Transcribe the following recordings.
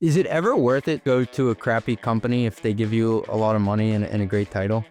Is it ever worth it to go to a crappy company if they give you a lot of money and a great title?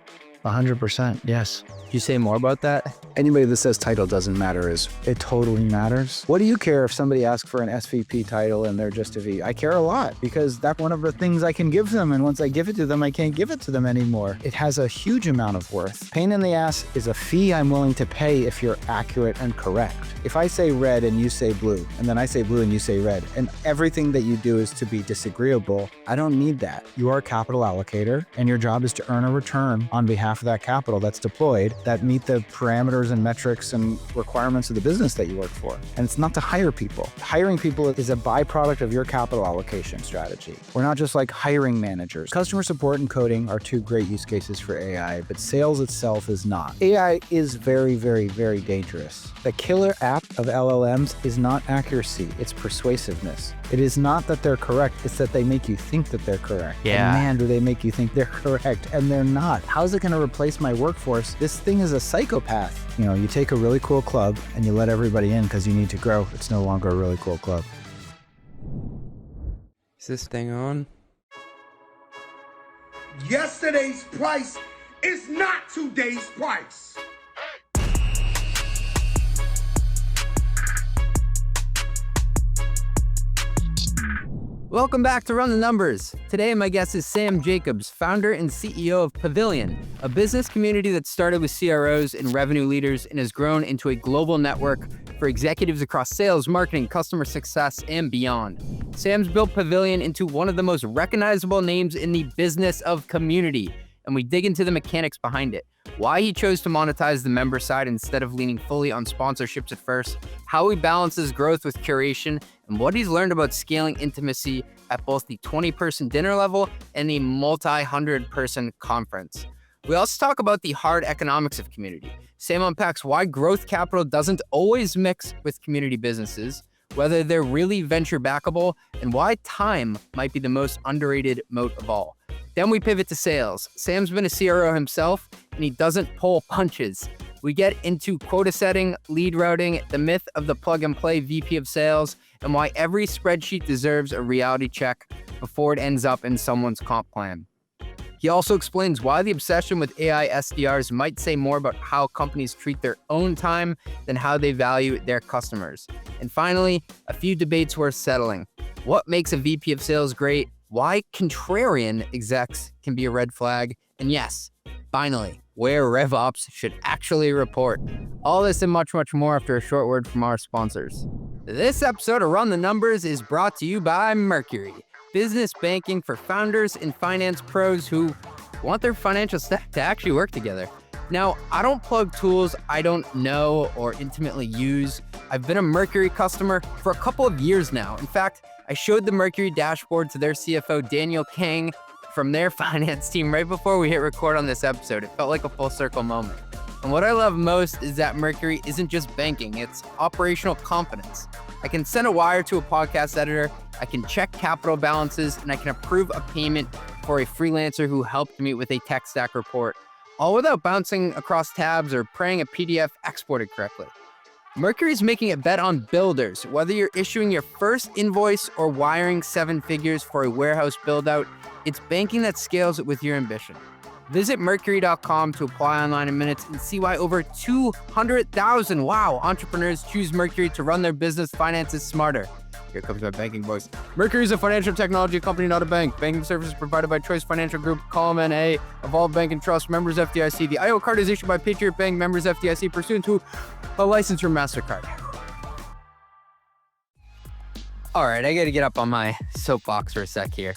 100%, yes. Could you say more about that? Anybody that says title doesn't matter it totally matters. What do you care if somebody asks for an SVP title and they're just a V? I care a lot because that's one of the things I can give them. And once I give it to them, I can't give it to them anymore. It has a huge amount of worth. Pain in the ass is a fee I'm willing to pay if you're accurate and correct. If I say red and you say blue, and then I say blue and you say red, and everything that you do is to be disagreeable, I don't need that. You are a capital allocator, and your job is to earn a return on behalf of that capital that's deployed that meet the parameters and metrics and requirements of the business that you work for. And it's not to hire people. Hiring people is a byproduct of your capital allocation strategy. We're not just like hiring managers. Customer support and coding are two great use cases for AI, but sales itself is not. AI is very, very, very dangerous. The killer app of LLMs is not accuracy, it's persuasiveness. It is not that they're correct, it's that they make you think that they're correct. Yeah. And man, do they make you think they're correct, and they're not. How's it gonna replace my workforce? This thing is a psychopath. You know, you take a really cool club and you let everybody in because you need to grow. It's no longer a really cool club. Is this thing on? Yesterday's price is not today's price. Welcome back to Run the Numbers. Today, my guest is Sam Jacobs, founder and CEO of Pavilion, a business community that started with CROs and revenue leaders and has grown into a global network for executives across sales, marketing, customer success, and beyond. Sam's built Pavilion into one of the most recognizable names in the business of community, and we dig into the mechanics behind it. Why he chose to monetize the member side instead of leaning fully on sponsorships at first, how he balances growth with curation, and what he's learned about scaling intimacy at both the 20-person dinner level and the multi-100-person conference. We also talk about the hard economics of community. Sam unpacks why growth capital doesn't always mix with community businesses, whether they're really venture backable, and why time might be the most underrated moat of all. Then we pivot to sales. Sam's been a CRO himself, and he doesn't pull punches. We get into quota setting, lead routing, the myth of the plug-and-play VP of sales, and why every spreadsheet deserves a reality check before it ends up in someone's comp plan. He also explains why the obsession with AI SDRs might say more about how companies treat their own time than how they value their customers. And finally, a few debates worth settling. What makes a VP of sales great? Why contrarian execs can be a red flag? And yes, finally, where RevOps should actually report. All this and much, much more after a short word from our sponsors. This episode of Run the Numbers is brought to you by Mercury, business banking for founders and finance pros who want their financial stack to actually work together. Now, I don't plug tools I don't know or intimately use. I've been a Mercury customer for a couple of years now. In fact, I showed the Mercury dashboard to their CFO, Daniel Kang, from their finance team right before we hit record on this episode. It felt like a full circle moment. And what I love most is that Mercury isn't just banking, it's operational confidence. I can send a wire to a podcast editor, I can check capital balances, and I can approve a payment for a freelancer who helped me with a tech stack report, all without bouncing across tabs or praying a PDF exported correctly. Mercury's making a bet on builders. Whether you're issuing your first invoice or wiring 7 figures for a warehouse build-out, it's banking that scales with your ambition. Visit Mercury.com to apply online in minutes and see why over 200,000, entrepreneurs choose Mercury to run their business finances smarter. Here comes my banking voice. Mercury is a financial technology company, not a bank. Banking services provided by Choice Financial Group, Column NA, Evolve Bank and Trust, members FDIC. The IO card is issued by Patriot Bank, members FDIC, pursuant to a license from MasterCard. All right, I got to get up on my soapbox for a sec here.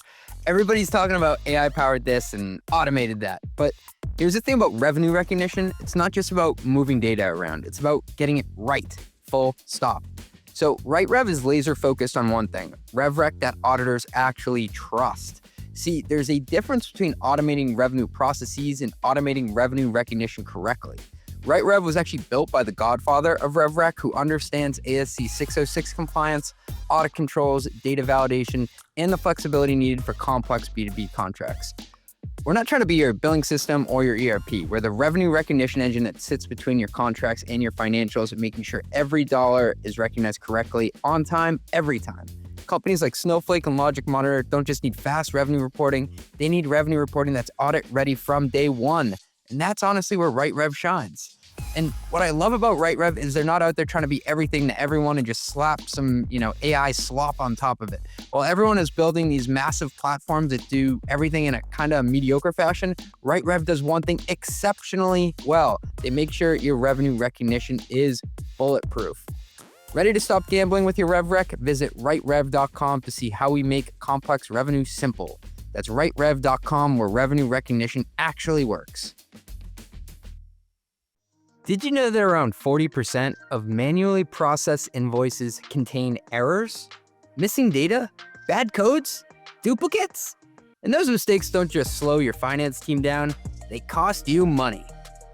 Everybody's talking about AI-powered this and automated that. But here's the thing about revenue recognition. It's not just about moving data around. It's about getting it right, full stop. So RightRev is laser focused on one thing, RevRec that auditors actually trust. See, there's a difference between automating revenue processes and automating revenue recognition correctly. RightRev was actually built by the godfather of RevRec, who understands ASC 606 compliance, audit controls, data validation, and the flexibility needed for complex B2B contracts. We're not trying to be your billing system or your ERP. We're the revenue recognition engine that sits between your contracts and your financials, making sure every dollar is recognized correctly, on time, every time. Companies like Snowflake and Logic Monitor don't just need fast revenue reporting, they need revenue reporting that's audit ready from day one. And that's honestly where RightRev shines. And what I love about RightRev is they're not out there trying to be everything to everyone and just slap some, AI slop on top of it. While everyone is building these massive platforms that do everything in a kind of mediocre fashion, RightRev does one thing exceptionally well. They make sure your revenue recognition is bulletproof. Ready to stop gambling with your RevRec? Visit RightRev.com to see how we make complex revenue simple. That's RightRev.com, where revenue recognition actually works. Did you know that around 40% of manually processed invoices contain errors, missing data, bad codes, duplicates? And those mistakes don't just slow your finance team down, they cost you money.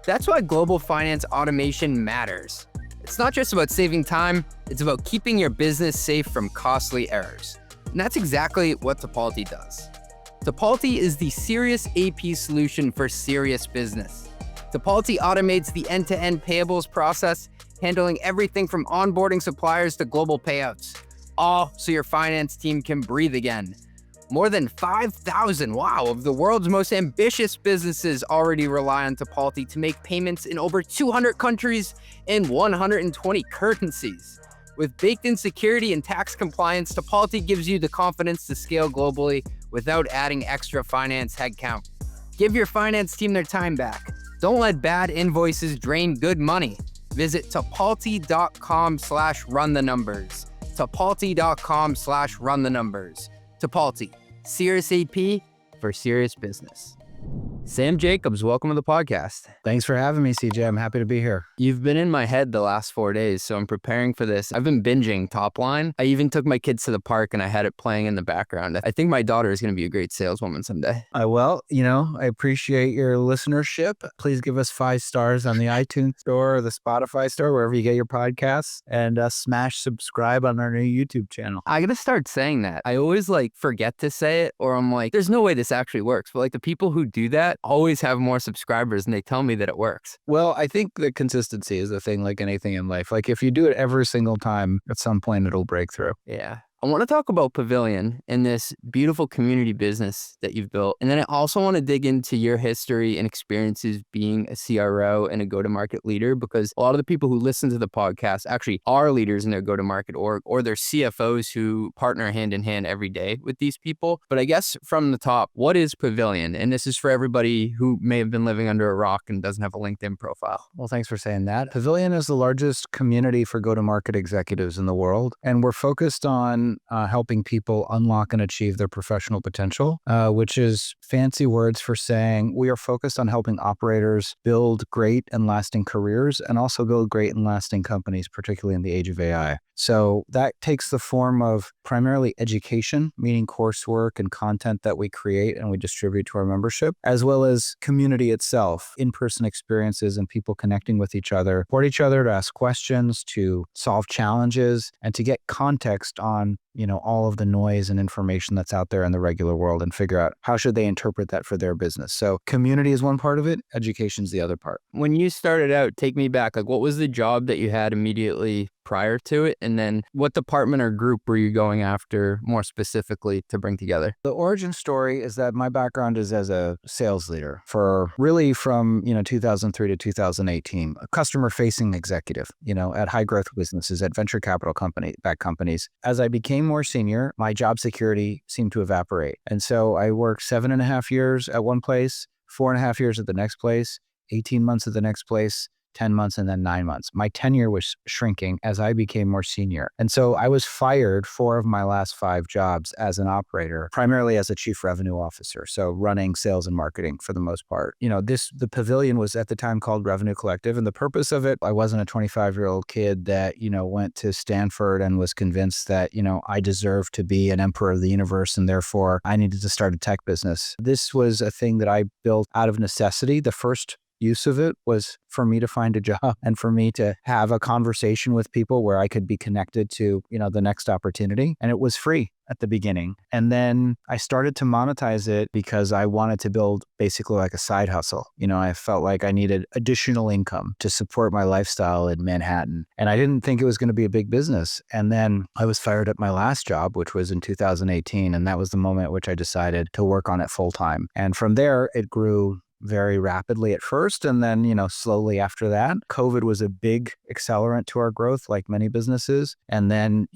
That's why global finance automation matters. It's not just about saving time, it's about keeping your business safe from costly errors. And that's exactly what Tipalti does. Tipalti is the serious AP solution for serious business. Tipalti automates the end-to-end payables process, handling everything from onboarding suppliers to global payouts, all so your finance team can breathe again. More than 5,000, of the world's most ambitious businesses already rely on Tipalti to make payments in over 200 countries and 120 currencies. With baked-in security and tax compliance, Tipalti gives you the confidence to scale globally without adding extra finance headcount. Give your finance team their time back. Don't let bad invoices drain good money. Visit Tipalti.com/runthenumbers. Tipalti.com/runthenumbers. Tipalti, serious AP for serious business. Sam Jacobs, welcome to the podcast. Thanks for having me, CJ. I'm happy to be here. You've been in my head the last 4 days, so I'm preparing for this. I've been binging Top Line. I even took my kids to the park and I had it playing in the background. I think my daughter is going to be a great saleswoman someday. I appreciate your listenership. Please give us 5 stars on the iTunes store or the Spotify store, wherever you get your podcasts, and smash subscribe on our new YouTube channel. I got to start saying that. I always forget to say it, or I'm like, there's no way this actually works. But the people who do that always have more subscribers and they tell me that it works. Well, I think the consistency is the thing, like anything in life. If you do it every single time, at some point it'll break through. Yeah. I want to talk about Pavilion and this beautiful community business that you've built. And then I also want to dig into your history and experiences being a CRO and a go-to-market leader, because a lot of the people who listen to the podcast actually are leaders in their go-to-market org, or they're CFOs who partner hand in hand every day with these people. But I guess from the top, what is Pavilion? And this is for everybody who may have been living under a rock and doesn't have a LinkedIn profile. Well, thanks for saying that. Pavilion is the largest community for go-to-market executives in the world, and we're focused on helping people unlock and achieve their professional potential, which is fancy words for saying we are focused on helping operators build great and lasting careers and also build great and lasting companies, particularly in the age of AI. So that takes the form of primarily education, meaning coursework and content that we create and we distribute to our membership, as well as community itself, in-person experiences and people connecting with each other, support each other to ask questions, to solve challenges, and to get context on all of the noise and information that's out there in the regular world and figure out how should they interpret that for their business. So community is one part of it. Education's the other part. When you started out, take me back. What was the job that you had immediately prior to it? And then what department or group were you going after more specifically to bring together? The origin story is that my background is as a sales leader for really from 2003 to 2018, a customer-facing executive, at high-growth businesses, at venture capital backed companies. As I became more senior, my job security seemed to evaporate. And so I worked 7.5 years at one place, 4.5 years at the next place, 18 months at the next place, 10 months, and then 9 months. My tenure was shrinking as I became more senior. And so I was fired 4 of my last 5 jobs as an operator, primarily as a chief revenue officer. So running sales and marketing for the most part. The Pavilion was at the time called Revenue Collective. And the purpose of it, I wasn't a 25-year-old kid that, went to Stanford and was convinced that, I deserved to be an emperor of the universe and therefore I needed to start a tech business. This was a thing that I built out of necessity. The first use of it was for me to find a job and for me to have a conversation with people where I could be connected to, the next opportunity. And it was free at the beginning. And then I started to monetize it because I wanted to build basically like a side hustle. I felt like I needed additional income to support my lifestyle in Manhattan. And I didn't think it was going to be a big business. And then I was fired at my last job, which was in 2018. And that was the moment at which I decided to work on it full time. And from there, it grew very rapidly at first. And then, slowly after that, COVID was a big accelerant to our growth, like many businesses. And then,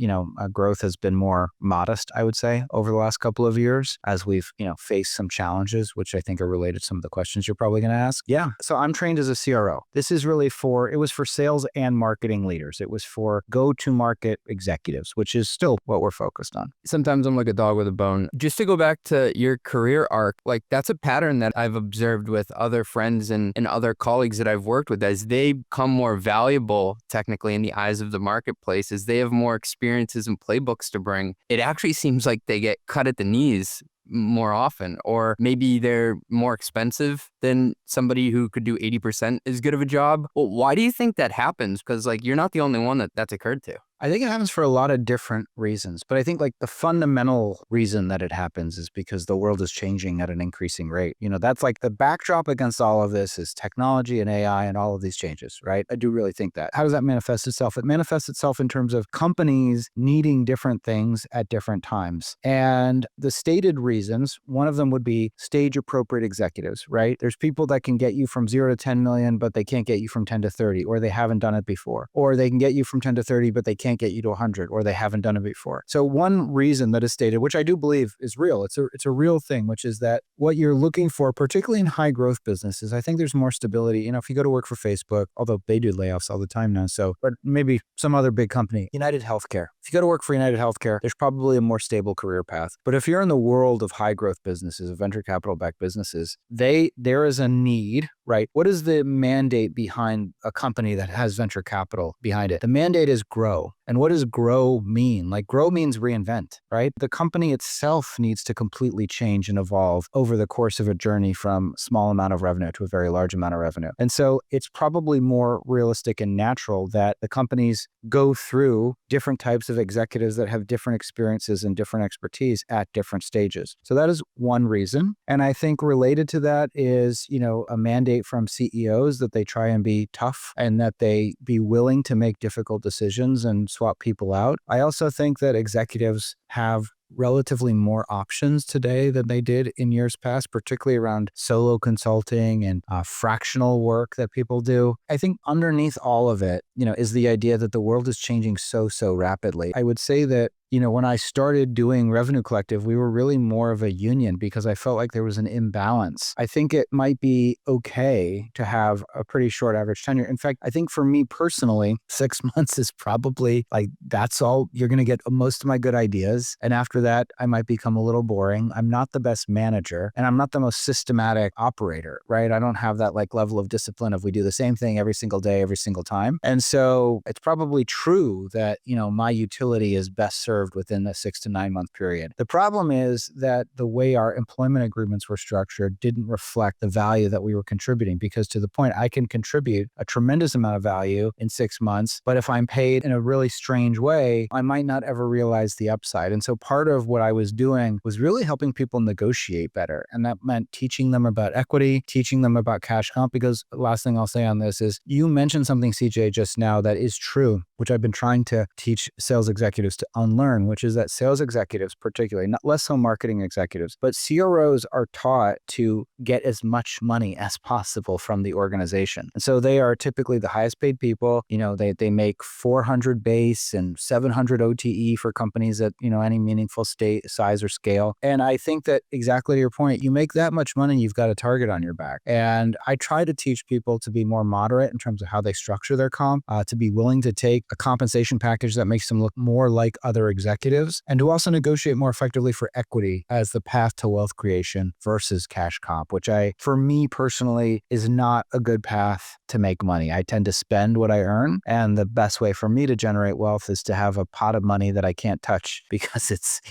growth has been more modest, I would say, over the last couple of years as we've, faced some challenges, which I think are related to some of the questions you're probably going to ask. Yeah. So I'm trained as a CRO. This is really it was for sales and marketing leaders. It was for go-to-market executives, which is still what we're focused on. Sometimes I'm like a dog with a bone. Just to go back to your career arc, like that's a pattern that I've observed with other friends and other colleagues that I've worked with. As they become more valuable technically in the eyes of the marketplace, as they have more experiences and playbooks to bring, it actually seems like they get cut at the knees more often, or maybe they're more expensive than somebody who could do 80% as good of a job. Well, why do you think that happens? Because you're not the only one that's occurred to. I think it happens for a lot of different reasons, but I think the fundamental reason that it happens is because the world is changing at an increasing rate. That's the backdrop against all of this is technology and AI and all of these changes, right? I do really think that. How does that manifest itself? It manifests itself in terms of companies needing different things at different times. And the stated reasons, one of them would be stage appropriate executives, right? There's people that can get you from 0 to 10 million, but they can't get you from 10 to 30, or they haven't done it before, or they can get you from 10 to 30, but they can't get you to 100, or they haven't done it before. So one reason that is stated, which I do believe is real, it's a real thing, which is that what you're looking for, particularly in high growth businesses, I think there's more stability. If you go to work for Facebook, although they do layoffs all the time now, but maybe some other big company, United Healthcare. If you go to work for United Healthcare, there's probably a more stable career path. But if you're in the world of high growth businesses, of venture capital backed businesses, there is a need, right? What is the mandate behind a company that has venture capital behind it? The mandate is grow. And what does grow mean? Grow means reinvent, right? The company itself needs to completely change and evolve over the course of a journey from small amount of revenue to a very large amount of revenue. And so it's probably more realistic and natural that the companies go through different types of executives that have different experiences and different expertise at different stages. So that is one reason. And I think related to that is, a mandate from CEOs that they try and be tough and that they be willing to make difficult decisions and swap people out. I also think that executives have relatively more options today than they did in years past, particularly around solo consulting and fractional work that people do. I think underneath all of it, is the idea that the world is changing so rapidly. I would say that when I started doing Revenue Collective, we were really more of a union because I felt like there was an imbalance. I think it might be okay to have a pretty short average tenure. In fact, I think for me personally, 6 months is probably that's all. You're going to get most of my good ideas. And after that, I might become a little boring. I'm not the best manager and I'm not the most systematic operator, right? I don't have that level of discipline of we do the same thing every single day, every single time. And so it's probably true that, my utility is best served within a 6 to 9 month period. The problem is that the way our employment agreements were structured didn't reflect the value that we were contributing, because to the point, I can contribute a tremendous amount of value in 6 months, but if I'm paid in a really strange way, I might not ever realize the upside. And so part of what I was doing was really helping people negotiate better. And that meant teaching them about equity, teaching them about cash comp, because the last thing I'll say on this is you mentioned something, CJ, just now that is true, which I've been trying to teach sales executives to unlearn, which is that sales executives, particularly, not less so marketing executives, but CROs are taught to get as much money as possible from the organization. And so they are typically the highest paid people. They make 400 base and 700 OTE for companies at, any meaningful size or scale. And I think that exactly to your point, you make that much money, you've got a target on your back. And I try to teach people to be more moderate in terms of how they structure their comp, to be willing to take a compensation package that makes them look more like other executives executives and to also negotiate more effectively for equity as the path to wealth creation versus cash comp, which for me personally, is not a good path to make money. I tend to spend what I earn, and the best way for me to generate wealth is to have a pot of money that I can't touch because it's,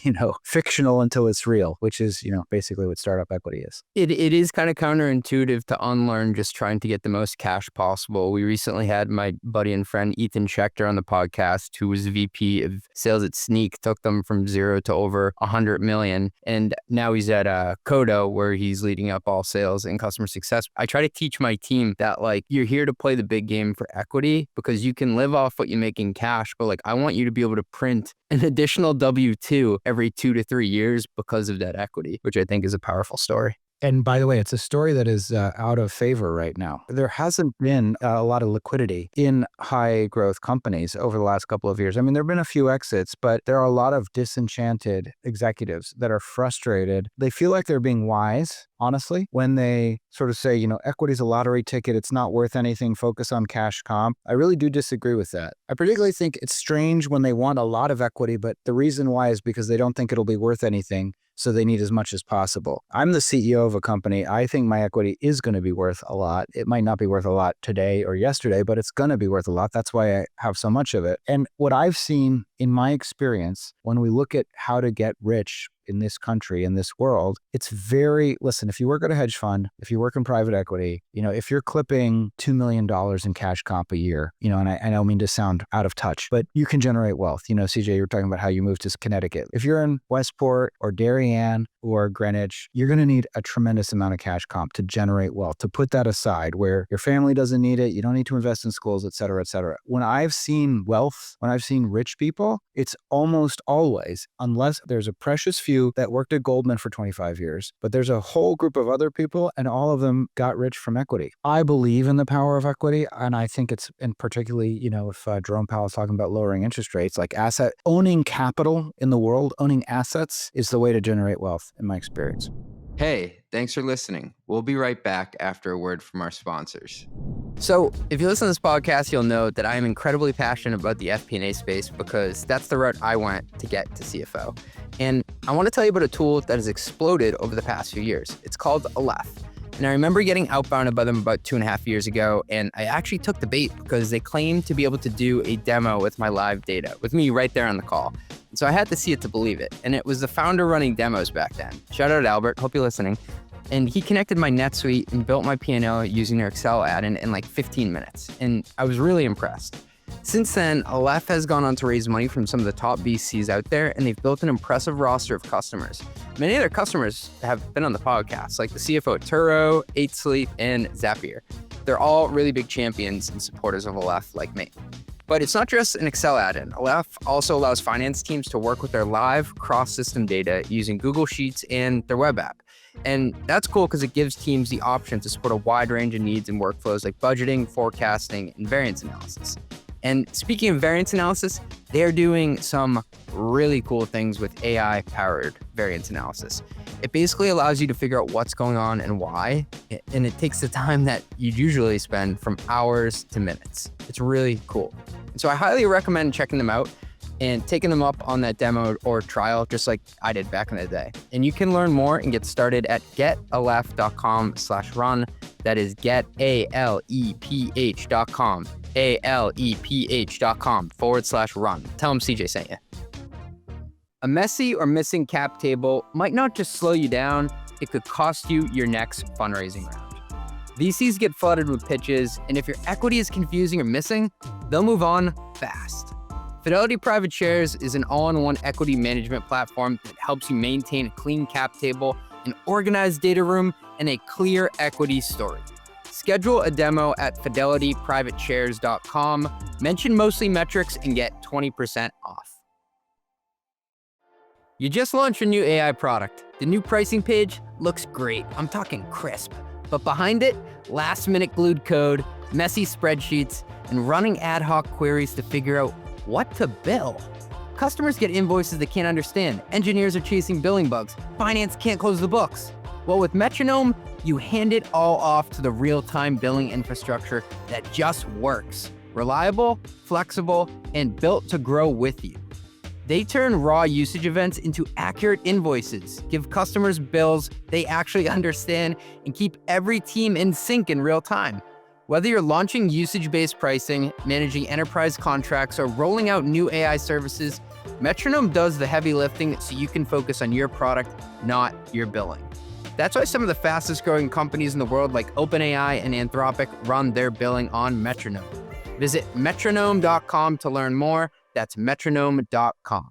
fictional until it's real, which is, basically what startup equity is. It is kind of counterintuitive to unlearn just trying to get the most cash possible. We recently had my buddy and friend Ethan Schechter on the podcast, who was VP of sales at Sneak, took them from 0 to over 100 million. And now he's at Quota, where he's leading up all sales and customer success. I try to teach my team that you're here to play the big game for equity because you can live off what you make in cash, but I want you to be able to print an additional W-2 every 2 to 3 years because of that equity, which I think is a powerful story. And by the way, it's a story that is out of favor right now. There hasn't been a lot of liquidity in high growth companies over the last couple of years. I mean, there have been a few exits, but there are a lot of disenchanted executives that are frustrated. They feel like they're being wise, honestly, when they sort of say, equity's a lottery ticket. It's not worth anything. Focus on cash comp. I really do disagree with that. I particularly think it's strange when they want a lot of equity, but the reason why is because they don't think it'll be worth anything. So they need as much as possible. I'm the CEO of a company. I think my equity is going to be worth a lot. It might not be worth a lot today or yesterday, but it's going to be worth a lot. That's why I have so much of it. And what I've seen in my experience, when we look at how to get rich in this country, in this world, listen, if you work at a hedge fund, if you work in private equity, if you're clipping $2 million in cash comp a year, and I don't mean to sound out of touch, but you can generate wealth. CJ, you were talking about how you moved to Connecticut. If you're in Westport or Darien or Greenwich, you're going to need a tremendous amount of cash comp to generate wealth, to put that aside where your family doesn't need it. You don't need to invest in schools, et cetera, et cetera. When I've seen wealth, when I've seen rich people, it's almost always, unless there's a precious few that worked at Goldman for 25 years, but there's a whole group of other people and all of them got rich from equity. I believe in the power of equity. And I think it's, and particularly, if Jerome Powell is talking about lowering interest rates, owning capital in the world, owning assets is the way to generate wealth in my experience. Hey, thanks for listening. We'll be right back after a word from our sponsors. So if you listen to this podcast, you'll know that I am incredibly passionate about the FP&A space because that's the route I went to get to CFO. And I want to tell you about a tool that has exploded over the past few years. It's called Aleph. And I remember getting outbounded by them about 2.5 years ago, and I actually took the bait because they claimed to be able to do a demo with my live data, with me right there on the call. And so I had to see it to believe it. And it was the founder running demos back then. Shout out Albert, hope you're listening. And he connected my NetSuite and built my P&L using their Excel add-in in 15 minutes. And I was really impressed. Since then, Aleph has gone on to raise money from some of the top VCs out there, and they've built an impressive roster of customers. Many of their customers have been on the podcast, like the CFO at Turo, 8 Sleep, and Zapier. They're all really big champions and supporters of Aleph like me. But it's not just an Excel add-in. Aleph also allows finance teams to work with their live cross-system data using Google Sheets and their web app. And that's cool because it gives teams the option to support a wide range of needs and workflows like budgeting, forecasting, and variance analysis. And speaking of variance analysis, they're doing some really cool things with AI-powered variance analysis. It basically allows you to figure out what's going on and why, and it takes the time that you'd usually spend from hours to minutes. It's really cool. And so I highly recommend checking them out and taking them up on that demo or trial, just like I did back in the day. And you can learn more and get started at getaleph.com/run. That is getaleph.com. aleph.com/run. Tell them CJ sent you. A messy or missing cap table might not just slow you down, it could cost you your next fundraising round. VCs get flooded with pitches, and if your equity is confusing or missing, they'll move on fast. Fidelity Private Shares is an all-in-one equity management platform that helps you maintain a clean cap table, an organized data room, and a clear equity story. Schedule a demo at fidelityprivateshares.com. Mention Mostly Metrics and get 20% off. You just launched a new AI product. The new pricing page looks great. I'm talking crisp. But behind it, last-minute glued code, messy spreadsheets, and running ad hoc queries to figure out what to bill. Customers get invoices they can't understand. Engineers are chasing billing bugs. Finance can't close the books. Well, with Metronome, you hand it all off to the real-time billing infrastructure that just works. Reliable, flexible, and built to grow with you. They turn raw usage events into accurate invoices, give customers bills they actually understand, and keep every team in sync in real time. Whether you're launching usage-based pricing, managing enterprise contracts, or rolling out new AI services, Metronome does the heavy lifting so you can focus on your product, not your billing. That's why some of the fastest growing companies in the world like OpenAI and Anthropic run their billing on Metronome. Visit metronome.com to learn more. That's metronome.com.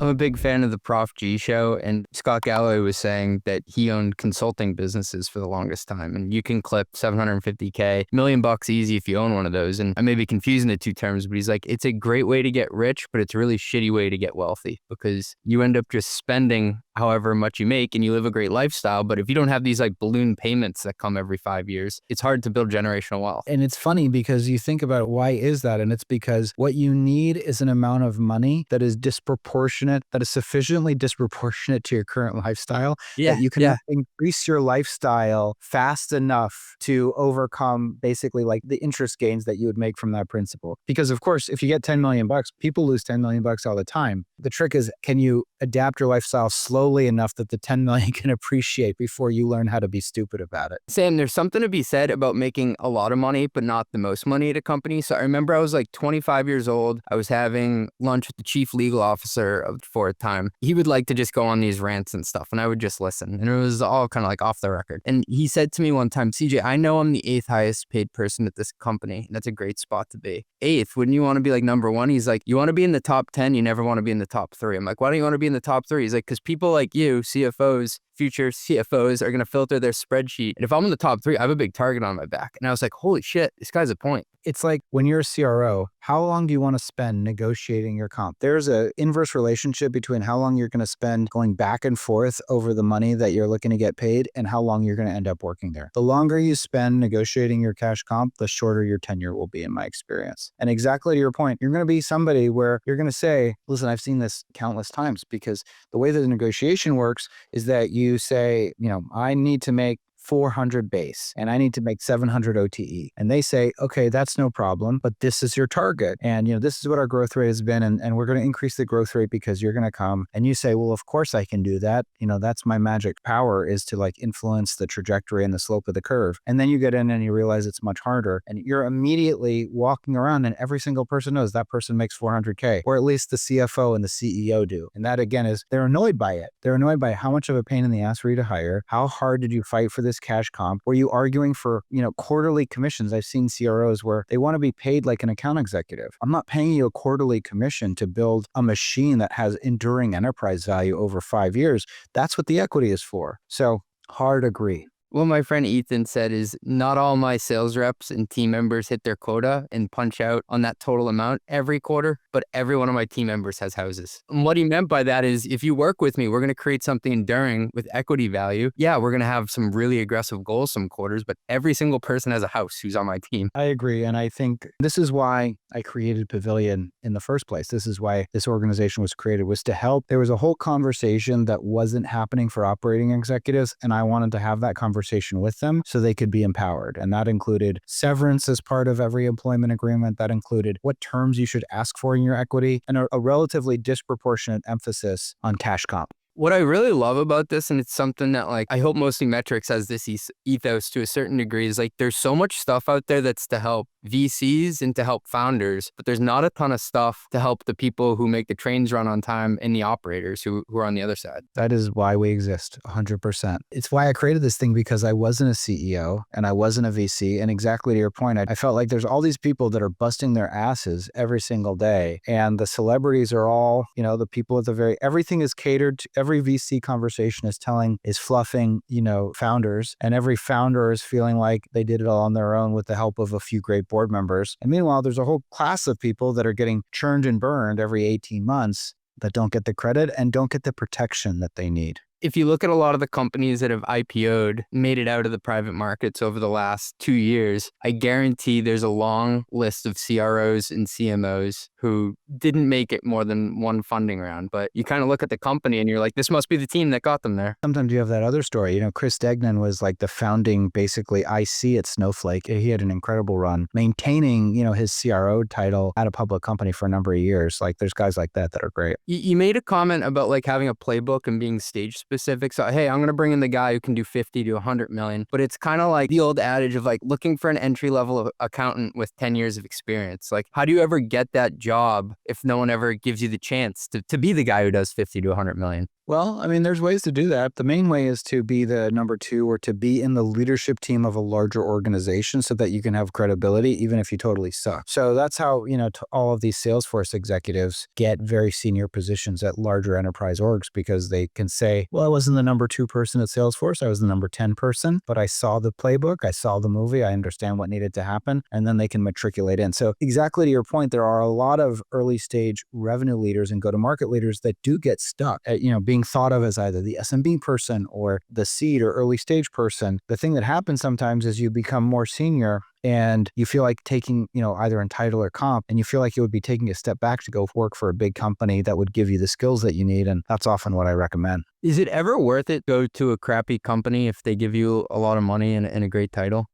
I'm a big fan of the Prof G show, and Scott Galloway was saying that he owned consulting businesses for the longest time, and you can clip $750K, $1 million easy if you own one of those. And I may be confusing the two terms, but he's like, it's a great way to get rich, but it's a really shitty way to get wealthy because you end up just spending however much you make and you live a great lifestyle. But if you don't have these like balloon payments that come every 5 years, it's hard to build generational wealth. And it's funny because you think about why is that? And it's because what you need is an amount of money that is disproportionate, that is sufficiently disproportionate to your current lifestyle, that you can increase your lifestyle fast enough to overcome basically like the interest gains that you would make from that principle. Because of course, if you get 10 million bucks, people lose 10 million bucks all the time. The trick is, can you adapt your lifestyle slowly enough that the 10 million can appreciate before you learn how to be stupid about it? Sam, there's something to be said about making a lot of money, but not the most money at a company. So I remember I was like 25 years old. I was having lunch with the chief legal officer for a time. He would like to just go on these rants and stuff, and I would just listen. And it was all kind of like off the record. And he said to me one time, CJ, I know I'm the 8th highest paid person at this company. And that's a great spot to be. 8th, wouldn't you want to be like number 1? He's like, you want to be in the top 10, you never want to be in the top 3. I'm like, why don't you want to be in the top 3? He's like, because people like you, CFOs, future CFOs, are going to filter their spreadsheet. And if I'm in the top 3, I have a big target on my back. And I was like, holy shit, this guy's a point. It's like when you're a CRO, how long do you want to spend negotiating your comp? There's an inverse relationship between how long you're going to spend going back and forth over the money that you're looking to get paid and how long you're going to end up working there. The longer you spend negotiating your cash comp, the shorter your tenure will be, in my experience. And exactly to your point, you're going to be somebody where you're going to say, listen, I've seen this countless times, because the way that the negotiation works is that you say, I need to make 400 base and I need to make 700 OTE. And they say, okay, that's no problem, but this is your target. And, this is what our growth rate has been. And we're going to increase the growth rate because you're going to come. And you say, well, of course I can do that. That's my magic power, is to like influence the trajectory and the slope of the curve. And then you get in and you realize it's much harder. And you're immediately walking around and every single person knows that person makes 400K, or at least the CFO and the CEO do. And that again is, they're annoyed by it. They're annoyed by how much of a pain in the ass for you to hire. How hard did you fight for this cash comp? Were you arguing for, quarterly commissions? I've seen CROs where they want to be paid like an account executive. I'm not paying you a quarterly commission to build a machine that has enduring enterprise value over 5 years. That's what the equity is for. So hard agree. What my friend Ethan said is, not all my sales reps and team members hit their quota and punch out on that total amount every quarter, but every one of my team members has houses. And what he meant by that is, if you work with me, we're going to create something enduring with equity value. Yeah, we're going to have some really aggressive goals some quarters, but every single person has a house who's on my team. I agree. And I think this is why I created Pavilion in the first place. This is why this organization was created, was to help. There was a whole conversation that wasn't happening for operating executives, and I wanted to have that conversation with them so they could be empowered. And that included severance as part of every employment agreement. That included what terms you should ask for in your equity, and a relatively disproportionate emphasis on cash comp. What I really love about this, and it's something that I hope Mostly Metrics has this ethos to a certain degree, is there's so much stuff out there that's to help VCs and to help founders, but there's not a ton of stuff to help the people who make the trains run on time and the operators who are on the other side. That is why we exist, 100%. It's why I created this thing, because I wasn't a CEO and I wasn't a VC. And exactly to your point, I felt like there's all these people that are busting their asses every single day. And the celebrities are all, the people at everything is catered to. Every VC conversation is fluffing, founders, and every founder is feeling like they did it all on their own with the help of a few great board members. And meanwhile, there's a whole class of people that are getting churned and burned every 18 months that don't get the credit and don't get the protection that they need. If you look at a lot of the companies that have IPO'd, made it out of the private markets over the last 2 years, I guarantee there's a long list of CROs and CMOs who didn't make it more than one funding round. But you kind of look at the company and you're like, this must be the team that got them there. Sometimes you have that other story. Chris Degnan was like the founding, basically, IC at Snowflake. He had an incredible run maintaining, his CRO title at a public company for a number of years. Like there's guys like that are great. You made a comment about like having a playbook and being stage specific. So, hey, I'm going to bring in the guy who can do 50 to 100 million. But it's kind of like the old adage of like looking for an entry level accountant with 10 years of experience. Like, how do you ever get that job if no one ever gives you the chance to be the guy who does 50 to 100 million? Well, there's ways to do that. The main way is to be the number two or to be in the leadership team of a larger organization so that you can have credibility, even if you totally suck. So that's how, all of these Salesforce executives get very senior positions at larger enterprise orgs because they can say, well, I wasn't the number 2 person at Salesforce. I was the number 10 person, but I saw the playbook. I saw the movie. I understand what needed to happen. And then they can matriculate in. So exactly to your point, there are a lot of early stage revenue leaders and go-to-market leaders that do get stuck at, being thought of as either the SMB person or the seed or early stage person. The thing that happens sometimes is you become more senior and you feel like taking, either in title or comp, and you feel like you would be taking a step back to go work for a big company that would give you the skills that you need. And that's often what I recommend. Is it ever worth it to go to a crappy company if they give you a lot of money and a great title?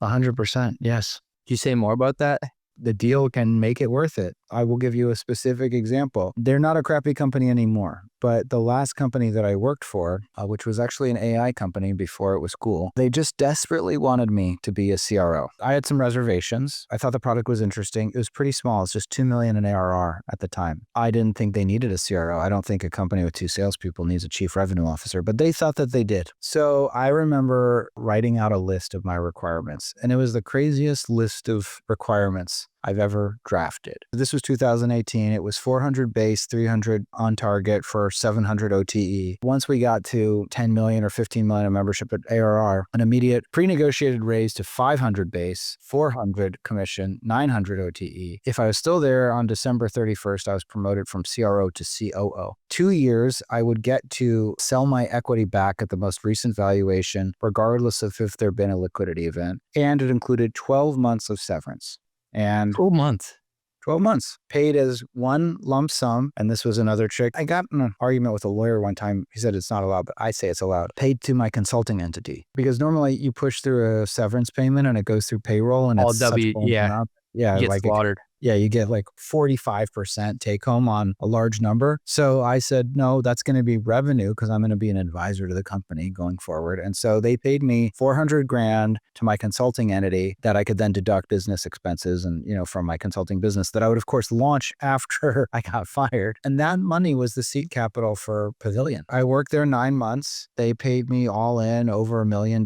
100%. Yes. Can you say more about that? The deal can make it worth it. I will give you a specific example. They're not a crappy company anymore, but the last company that I worked for, which was actually an AI company before it was cool, they just desperately wanted me to be a CRO. I had some reservations. I thought the product was interesting. It was pretty small. It's just $2 million in ARR at the time. I didn't think they needed a CRO. I don't think a company with 2 salespeople needs a chief revenue officer, but they thought that they did. So I remember writing out a list of my requirements, and it was the craziest list of requirements I've ever drafted. This was 2018. It was 400 base, 300 on target for 700 OTE. Once we got to 10 million or 15 million of membership at ARR, an immediate pre-negotiated raise to 500 base, 400 commission, 900 OTE. If I was still there on December 31st, I was promoted from CRO to COO. 2 years, I would get to sell my equity back at the most recent valuation, regardless of if there'd been a liquidity event. And it included 12 months of severance. And 12 months. 12 months paid as one lump sum. And this was another trick. I got in an argument with a lawyer one time. He said it's not allowed, but I say it's allowed. Paid to my consulting entity. Because normally you push through a severance payment and it goes through payroll and All it's W, such yeah. amount. Yeah, You get like slaughtered. you get like 45% take home on a large number. So I said, no, that's going to be revenue because I'm going to be an advisor to the company going forward. And so they paid me $400,000 to my consulting entity that I could then deduct business expenses and, from my consulting business that I would, of course, launch after I got fired. And that money was the seed capital for Pavilion. I worked there 9 months. They paid me all in over $1 million.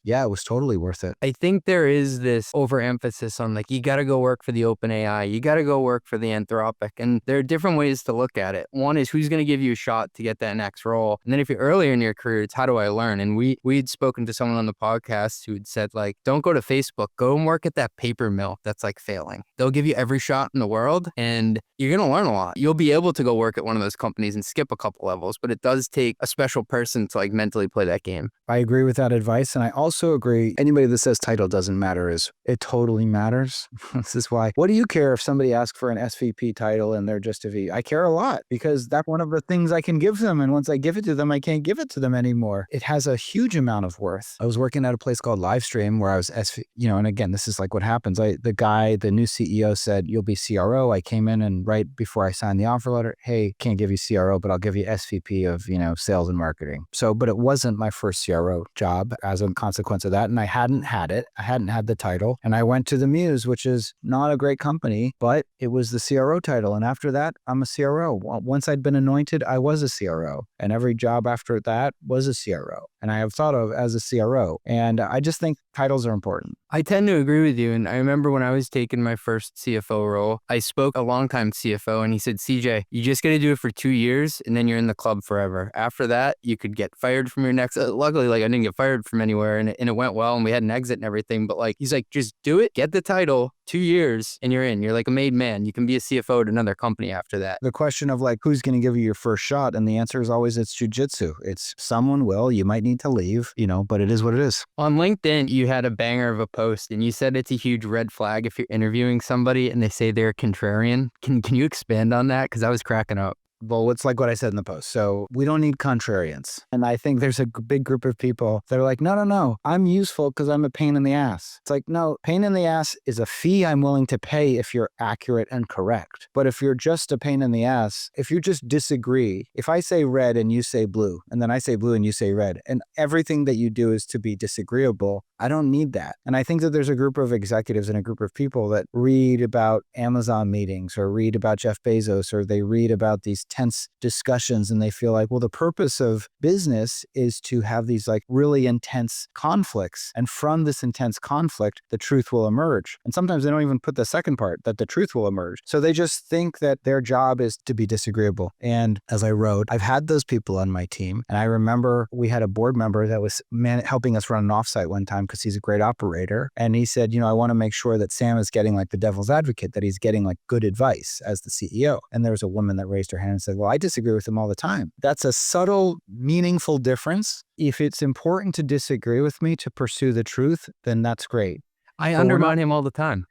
Yeah, it was totally worth it. I think there is this overemphasis on like, you got to go work for the OpenAI. You got to go work for the Anthropic. And there are different ways to look at it. One is who's going to give you a shot to get that next role. And then if you're earlier in your career, it's how do I learn? And we'd spoken to someone on the podcast who had said like, don't go to Facebook, go and work at that paper mill that's like failing. They'll give you every shot in the world and you're going to learn a lot. You'll be able to go work at one of those companies and skip a couple levels, but it does take a special person to like mentally play that game. I agree with that advice. And I also agree, anybody that says title doesn't matter it totally matters. This is why. What do you care if somebody asks for an SVP title and they're just a V? I care a lot because that's one of the things I can give them. And once I give it to them, I can't give it to them anymore. It has a huge amount of worth. I was working at a place called Livestream where I was and again, this is like what happens. The new CEO said, you'll be CRO. I came in and right before I signed the offer letter, hey, can't give you CRO, but I'll give you SVP of, sales and marketing. So, but it wasn't my first CRO job as a consequence of that. And I hadn't had it. I hadn't had the title. And I went to the Muse, which is not a great company, but it was the CRO title. And after that, I'm a CRO. Once I'd been anointed, I was a CRO. And every job after that was a CRO. and I have thought of as a CRO. And I just think titles are important. I tend to agree with you. And I remember when I was taking my first CFO role, I spoke a longtime CFO and he said, CJ, you just got to do it for 2 years and then you're in the club forever. After that, you could get fired from your next. Luckily, like I didn't get fired from anywhere and it went well and we had an exit and everything. But like, he's like, just do it, get the title, 2 years and you're in. You're like a made man. You can be a CFO at another company after that. The question of like, who's going to give you your first shot? And the answer is always it's jujitsu. It's someone will, you might need to leave, but it is what it is. On LinkedIn, you had a banger of a post and you said it's a huge red flag if you're interviewing somebody and they say they're contrarian. Can you expand on that? Because I was cracking up. Well, it's like what I said in the post. So we don't need contrarians. And I think there's a big group of people that are like, no, I'm useful because I'm a pain in the ass. It's like, no, pain in the ass is a fee I'm willing to pay if you're accurate and correct. But if you're just a pain in the ass, if you just disagree, if I say red and you say blue, and then I say blue and you say red, and everything that you do is to be disagreeable, I don't need that. And I think that there's a group of executives and a group of people that read about Amazon meetings or read about Jeff Bezos or they read about these tense discussions and they feel like, well, the purpose of business is to have these like really intense conflicts. And from this intense conflict, the truth will emerge. And sometimes they don't even put the second part, that the truth will emerge. So they just think that their job is to be disagreeable. And as I wrote, I've had those people on my team. And I remember we had a board member that was helping us run an offsite one time because he's a great operator. And he said, I want to make sure that Sam is getting like the devil's advocate, that he's getting like good advice as the CEO. And there was a woman that raised her hand and said, well, I disagree with him all the time. That's a subtle, meaningful difference. If it's important to disagree with me to pursue the truth, then that's great. I undermine him all the time.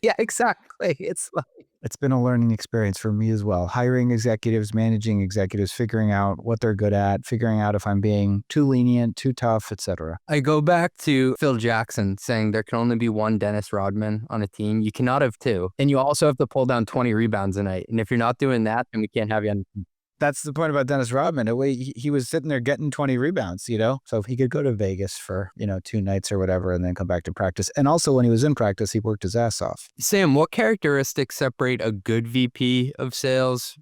Yeah, exactly. It's been a learning experience for me as well. Hiring executives, managing executives, figuring out what they're good at, figuring out if I'm being too lenient, too tough, etc. I go back to Phil Jackson saying there can only be one Dennis Rodman on a team. You cannot have two. And you also have to pull down 20 rebounds a night. And if you're not doing that, then we can't have you on the team. That's the point about Dennis Rodman. He was sitting there getting 20 rebounds, So if he could go to Vegas for, 2 nights or whatever, and then come back to practice. And also when he was in practice, he worked his ass off. Sam, what characteristics separate a good VP of sales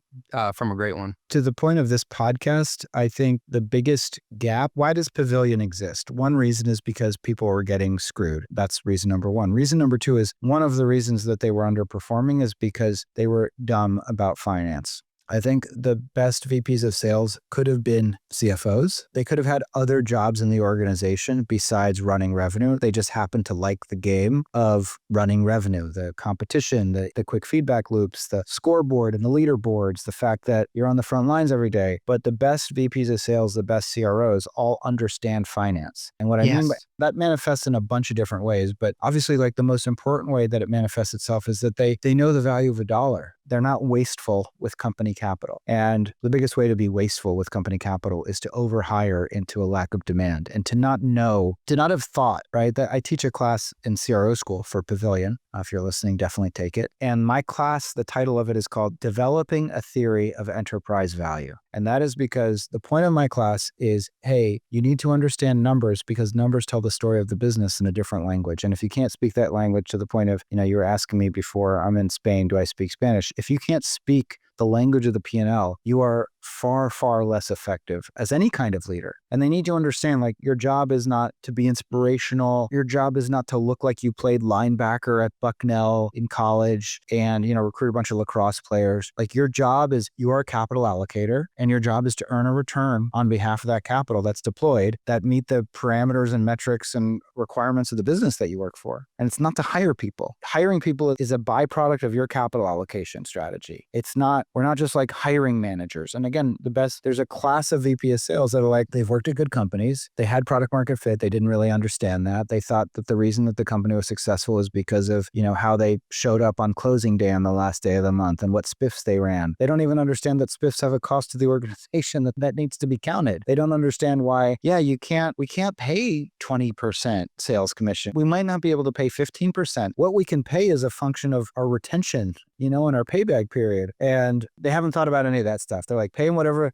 from a great one? To the point of this podcast, I think the biggest gap, why does Pavilion exist? One reason is because people were getting screwed. That's reason number one. Reason number two is one of the reasons that they were underperforming is because they were dumb about finance. I think the best VPs of sales could have been CFOs. They could have had other jobs in the organization besides running revenue. They just happened to like the game of running revenue, the competition, the quick feedback loops, the scoreboard and the leaderboards, the fact that you're on the front lines every day. But the best VPs of sales, the best CROs all understand finance. And what I mean by that manifests in a bunch of different ways. But obviously, like the most important way that it manifests itself is that they know the value of a dollar. They're not wasteful with company capital. And the biggest way to be wasteful with company capital is to overhire into a lack of demand and to not have thought, right? That I teach a class in CRO school for Pavilion. If you're listening, definitely take it. And my class, the title of it is called Developing a Theory of Enterprise Value. And that is because the point of my class is, hey, you need to understand numbers because numbers tell the story of the business in a different language. And if you can't speak that language to the point of, you were asking me before, I'm in Spain, do I speak Spanish? If you can't speak the language of the P&L, you are far, far less effective as any kind of leader. And they need to understand, like, your job is not to be inspirational. Your job is not to look like you played linebacker at Bucknell in college and, recruit a bunch of lacrosse players. Like, your job is you are a capital allocator and your job is to earn a return on behalf of that capital that's deployed that meet the parameters and metrics and requirements of the business that you work for. And it's not to hire people. Hiring people is a byproduct of your capital allocation strategy. We're not just like hiring managers. And again, there's a class of VP of sales that are like, they've worked at good companies. They had product market fit. They didn't really understand that. They thought that the reason that the company was successful is because of, how they showed up on closing day on the last day of the month and what spiffs they ran. They don't even understand that spiffs have a cost to the organization that needs to be counted. They don't understand why, we can't pay 20% sales commission. We might not be able to pay 15%. What we can pay is a function of our retention, in our payback period. And they haven't thought about any of that stuff. They're like, pay them whatever.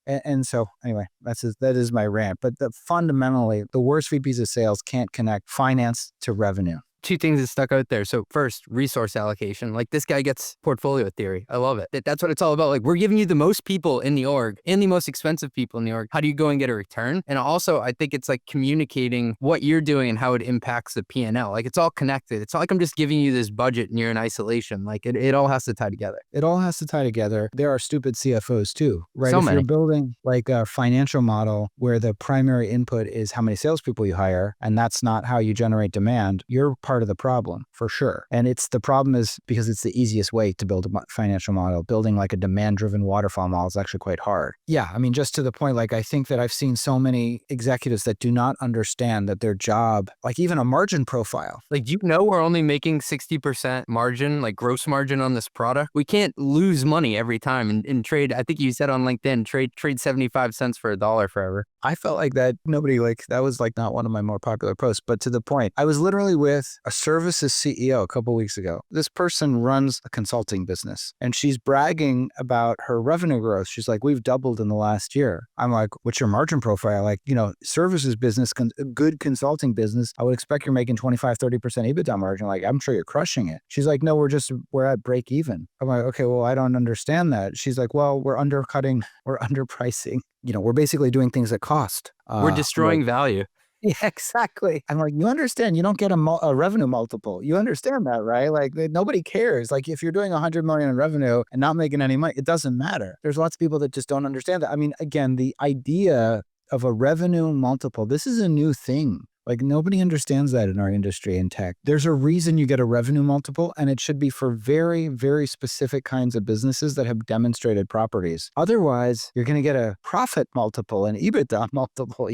And so anyway, that is my rant. But fundamentally, the worst VPs of sales can't connect finance to revenue. two things that stuck out there. So first, resource allocation. Like this guy gets portfolio theory. I love it. That's what it's all about. Like we're giving you the most people in the org and the most expensive people in the org. How do you go and get a return? And also, I think it's like communicating what you're doing and how it impacts the P&L. Like it's all connected. It's not like I'm just giving you this budget and you're in isolation. Like it all has to tie together. It all has to tie together. There are stupid CFOs too, right? So If many. you're building like a financial model where the primary input is how many salespeople you hire, and that's not how you generate demand, you're part of the problem for sure. And the problem is because it's the easiest way to build a financial model. Building like a demand-driven waterfall model is actually quite hard. Yeah, I mean, just to the point, like I think that I've seen so many executives that do not understand that their job, like even a margin profile. Like, do you know we're only making 60% margin, like gross margin on this product? We can't lose money every time in trade. I think you said on LinkedIn, trade 75 cents for $1 forever. I felt like that that was like not one of my more popular posts, but to the point, I was literally with a services CEO a couple weeks ago. This person runs a consulting business and she's bragging about her revenue growth. She's like, we've doubled in the last year. I'm like, what's your margin profile? Like, services business, good consulting business, I would expect you're making 25, 30% EBITDA margin. Like, I'm sure you're crushing it. She's like, no, we're at break even. I'm like, okay, well, I don't understand that. She's like, well, we're undercutting, we're underpricing. We're basically doing things at cost. We're destroying value. Yeah, exactly. I'm like, you understand, you don't get a revenue multiple. You understand that, right? Like nobody cares. Like if you're doing 100 million in revenue and not making any money, it doesn't matter. There's lots of people that just don't understand that. I mean, again, the idea of a revenue multiple, this is a new thing. Like nobody understands that in our industry in tech. There's a reason you get a revenue multiple, and it should be for very, very specific kinds of businesses that have demonstrated properties. Otherwise, you're going to get a profit multiple, an EBITDA multiple,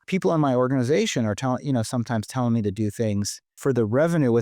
People in my organization are sometimes telling me to do things for the revenue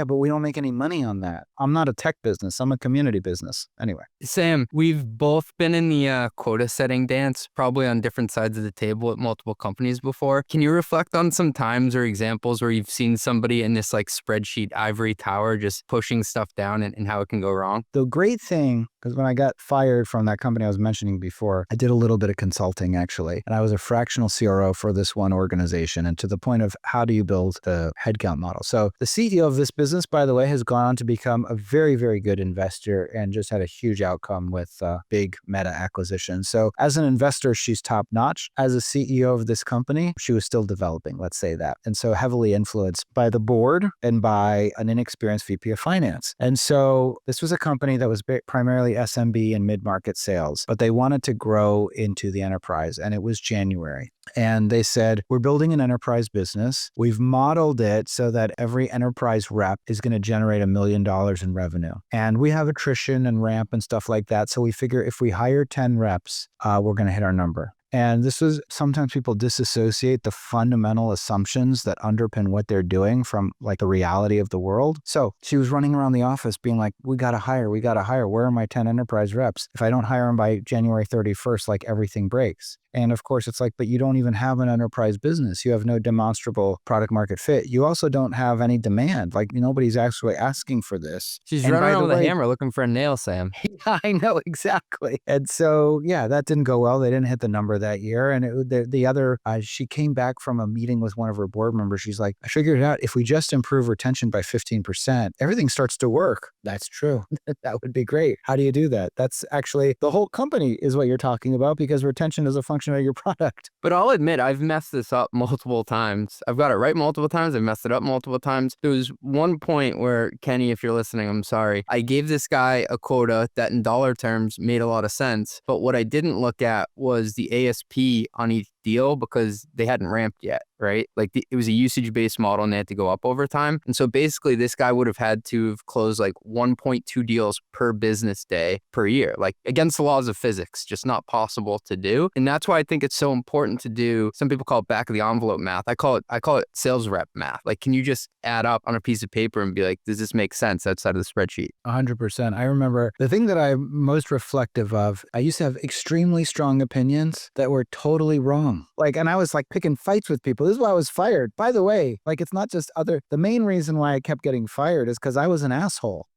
but we don't make any money on that. I'm not a tech business. I'm a community business. Anyway. Sam, we've both been in the quota setting dance, probably on different sides of the table at multiple companies before. Can you reflect on some times or examples where you've seen somebody in this like spreadsheet ivory tower just pushing stuff down and how it can go wrong? The great thing, because when I got fired from that company I was mentioning before, I did a little bit of consulting actually, and I was a fractional CRO for this one organization, and to the point of how do you build the headcount model. So the CEO of this business, by the way, has gone on to become a very, very good investor and just had a huge outcome with big meta acquisitions. So as an investor, she's top notch. As a CEO of this company, she was still developing, let's say that. And so heavily influenced by the board and by an inexperienced VP of finance. And so this was a company that was primarily SMB and mid-market sales, but they wanted to grow into the enterprise, and it was January. And they said, we're building an enterprise business. We've modeled it so that every enterprise rep is going to generate $1 million in revenue. And we have attrition and ramp and stuff like that. So we figure if we hire 10 reps, we're going to hit our number. And this was, sometimes people disassociate the fundamental assumptions that underpin what they're doing from like the reality of the world. So she was running around the office being like, we got to hire. Where are my 10 enterprise reps? If I don't hire them by January 31st, like everything breaks. And of course, it's like, but you don't even have an enterprise business. You have no demonstrable product market fit. You also don't have any demand. Like nobody's actually asking for this. She's And running by around the with a way, hammer looking for a nail, Sam. Yeah, I know, exactly. And so, yeah, that didn't go well. They didn't hit the number that year. And the other, she came back from a meeting with one of her board members. She's like, I figured it out. If we just improve retention by 15%, everything starts to work. That's true. That would be great. How do you do that? That's actually the whole company is what you're talking about, because retention is a function of your product. But I'll admit, I've messed this up multiple times. I've got it right multiple times. I've messed it up multiple times. There was one point where, Kenny, if you're listening, I'm sorry. I gave this guy a quota that in dollar terms made a lot of sense. But what I didn't look at was the ASP on each deal because they hadn't ramped yet, right? Like it was a usage-based model and they had to go up over time. And so basically this guy would have had to have closed like 1.2 deals per business day per year, like against the laws of physics, just not possible to do. And that's why I think it's so important to do, some people call it back of the envelope math. I call it sales rep math. Like, can you just add up on a piece of paper and be like, does this make sense outside of the spreadsheet? 100%. I remember the thing that I'm most reflective of, I used to have extremely strong opinions that were totally wrong. Like, and I was like picking fights with people. This is why I was fired. By the way, like, it's not just the main reason why I kept getting fired is because I was an asshole.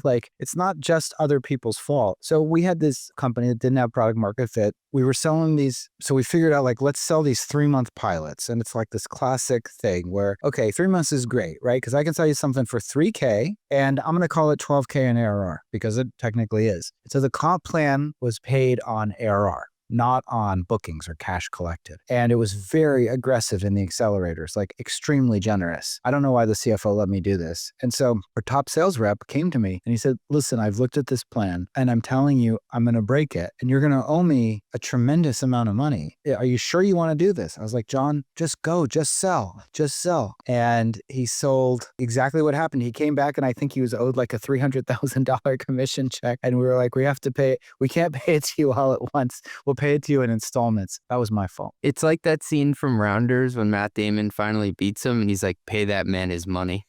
Like it's not just other people's fault. So we had this company that didn't have product market fit. We were selling these. So we figured out like, let's sell these 3-month pilots. And it's like this classic thing where, okay, 3 months is great, right? Because I can sell you something for $3K and I'm going to call it $12K in ARR because it technically is. So the comp plan was paid on ARR, not on bookings or cash collected. And it was very aggressive in the accelerators, like extremely generous. I don't know why the CFO let me do this. And so our top sales rep came to me and he said, listen, I've looked at this plan and I'm telling you, I'm going to break it and you're going to owe me a tremendous amount of money. Are you sure you want to do this? I was like, John, just go, just sell. And he sold exactly what happened. He came back and I think he was owed like a $300,000 commission check. And we were like, we have to pay it. We can't pay it to you all at once. We'll pay it to you in installments. That was my fault. It's like that scene from Rounders when Matt Damon finally beats him and he's like, pay that man his money.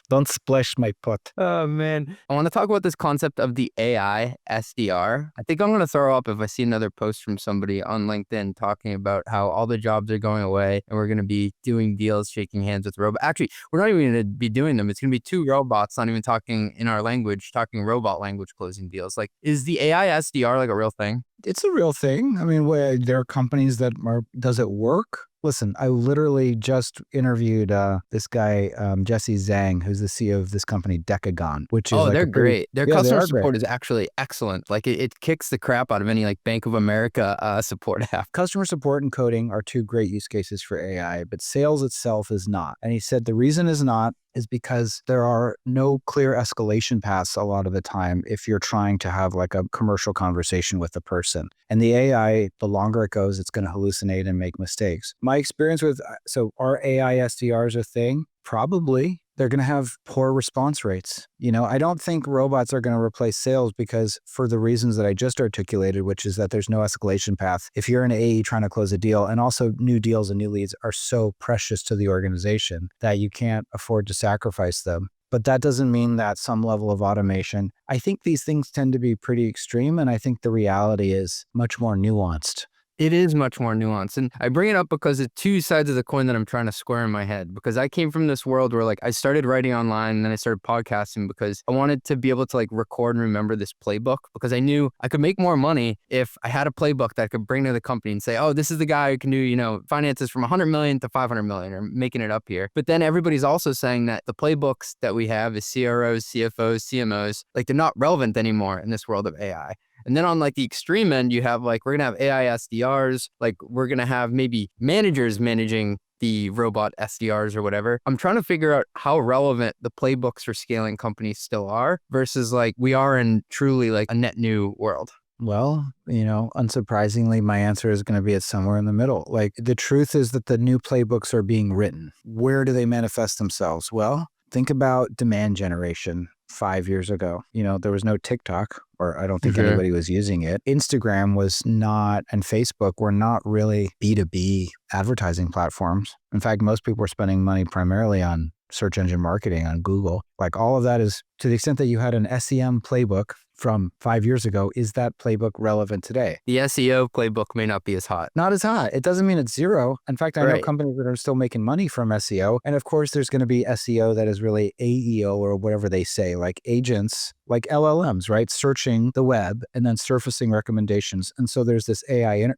Don't splash my pot. Oh, man. I want to talk about this concept of the AI SDR. I think I'm going to throw up if I see another post from somebody on LinkedIn talking about how all the jobs are going away and we're going to be doing deals, shaking hands with robots. Actually, we're not even going to be doing them. It's going to be 2 robots, not even talking in our language, talking robot language closing deals. Like, is the AI SDR like a real thing? It's a real thing. I mean, there are companies that does it work? Listen, I literally just interviewed this guy, Jesse Zhang, who's the CEO of this company, Decagon, which is they're great. Their customer support is actually excellent. Like it kicks the crap out of any like Bank of America support app. Customer support and coding are 2 great use cases for AI, but sales itself is not. And he said the reason is not is because there are no clear escalation paths a lot of the time if you're trying to have like a commercial conversation with a person. And the AI, the longer it goes, it's going to hallucinate and make mistakes. My experience with, so are AI SDRs a thing? Probably. They're going to have poor response rates. I don't think robots are going to replace sales because for the reasons that I just articulated, which is that there's no escalation path. If you're an AE trying to close a deal, and also new deals and new leads are so precious to the organization that you can't afford to sacrifice them. But that doesn't mean that some level of automation. I think these things tend to be pretty extreme, and I think the reality is much more nuanced. It is much more nuanced. And I bring it up because it's 2 sides of the coin that I'm trying to square in my head. Because I came from this world where like I started writing online and then I started podcasting because I wanted to be able to like record and remember this playbook because I knew I could make more money if I had a playbook that I could bring to the company and say, oh, this is the guy who can do, finances from 100 million to 500 million or making it up here. But then everybody's also saying that the playbooks that we have as CROs, CFOs, CMOs, like they're not relevant anymore in this world of AI. And then on like the extreme end, you have like, we're going to have AI SDRs, like we're going to have maybe managers managing the robot SDRs or whatever. I'm trying to figure out how relevant the playbooks for scaling companies still are versus like we are in truly like a net new world. Well, unsurprisingly, my answer is going to be it's somewhere in the middle. Like the truth is that the new playbooks are being written. Where do they manifest themselves? Well, think about demand generation 5 years ago. There was no TikTok, or I don't think anybody was using it. Instagram was not, and Facebook were not really B2B advertising platforms. In fact, most people were spending money primarily on search engine marketing on Google. Like all of that is, to the extent that you had an SEM playbook from 5 years ago, is that playbook relevant today? The SEO playbook may not be as hot. Not as hot. It doesn't mean it's zero. In fact, I know companies that are still making money from SEO. And of course, there's going to be SEO that is really AEO or whatever they say, like agents, like LLMs, right? Searching the web and then surfacing recommendations. And so there's this AI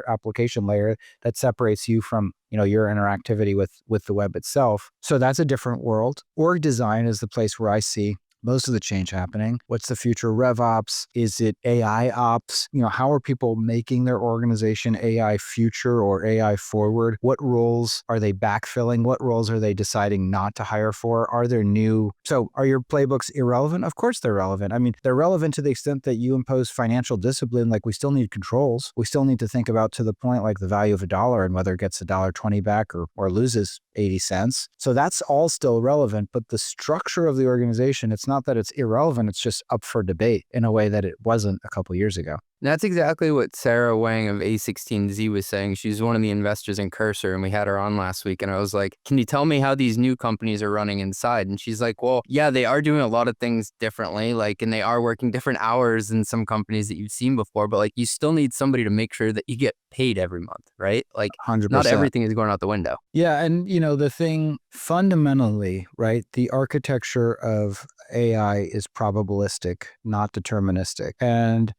application layer that separates you from your interactivity with the web itself. So that's a different world. Org design is the place where I see most of the change happening. What's the future of RevOps? Is it AI ops? How are people making their organization AI future or AI forward? What roles are they backfilling? What roles are they deciding not to hire for? Are there new? So are your playbooks irrelevant? Of course they're relevant. I mean, they're relevant to the extent that you impose financial discipline. Like we still need controls. We still need to think about to the point like the value of a dollar and whether it gets $1.20 back or loses 80 cents. So that's all still relevant, but the structure of the organization, it's not that it's irrelevant, it's just up for debate in a way that it wasn't a couple years ago. And that's exactly what Sarah Wang of A16Z was saying. She's one of the investors in Cursor, and we had her on last week. And I was like, can you tell me how these new companies are running inside? And she's like, well, yeah, they are doing a lot of things differently, like, and they are working different hours than some companies that you've seen before, but like, you still need somebody to make sure that you get paid every month, right? Like, 100%. not everything is going out the window. Yeah. And, the thing fundamentally, right, the architecture of AI is probabilistic, not deterministic. And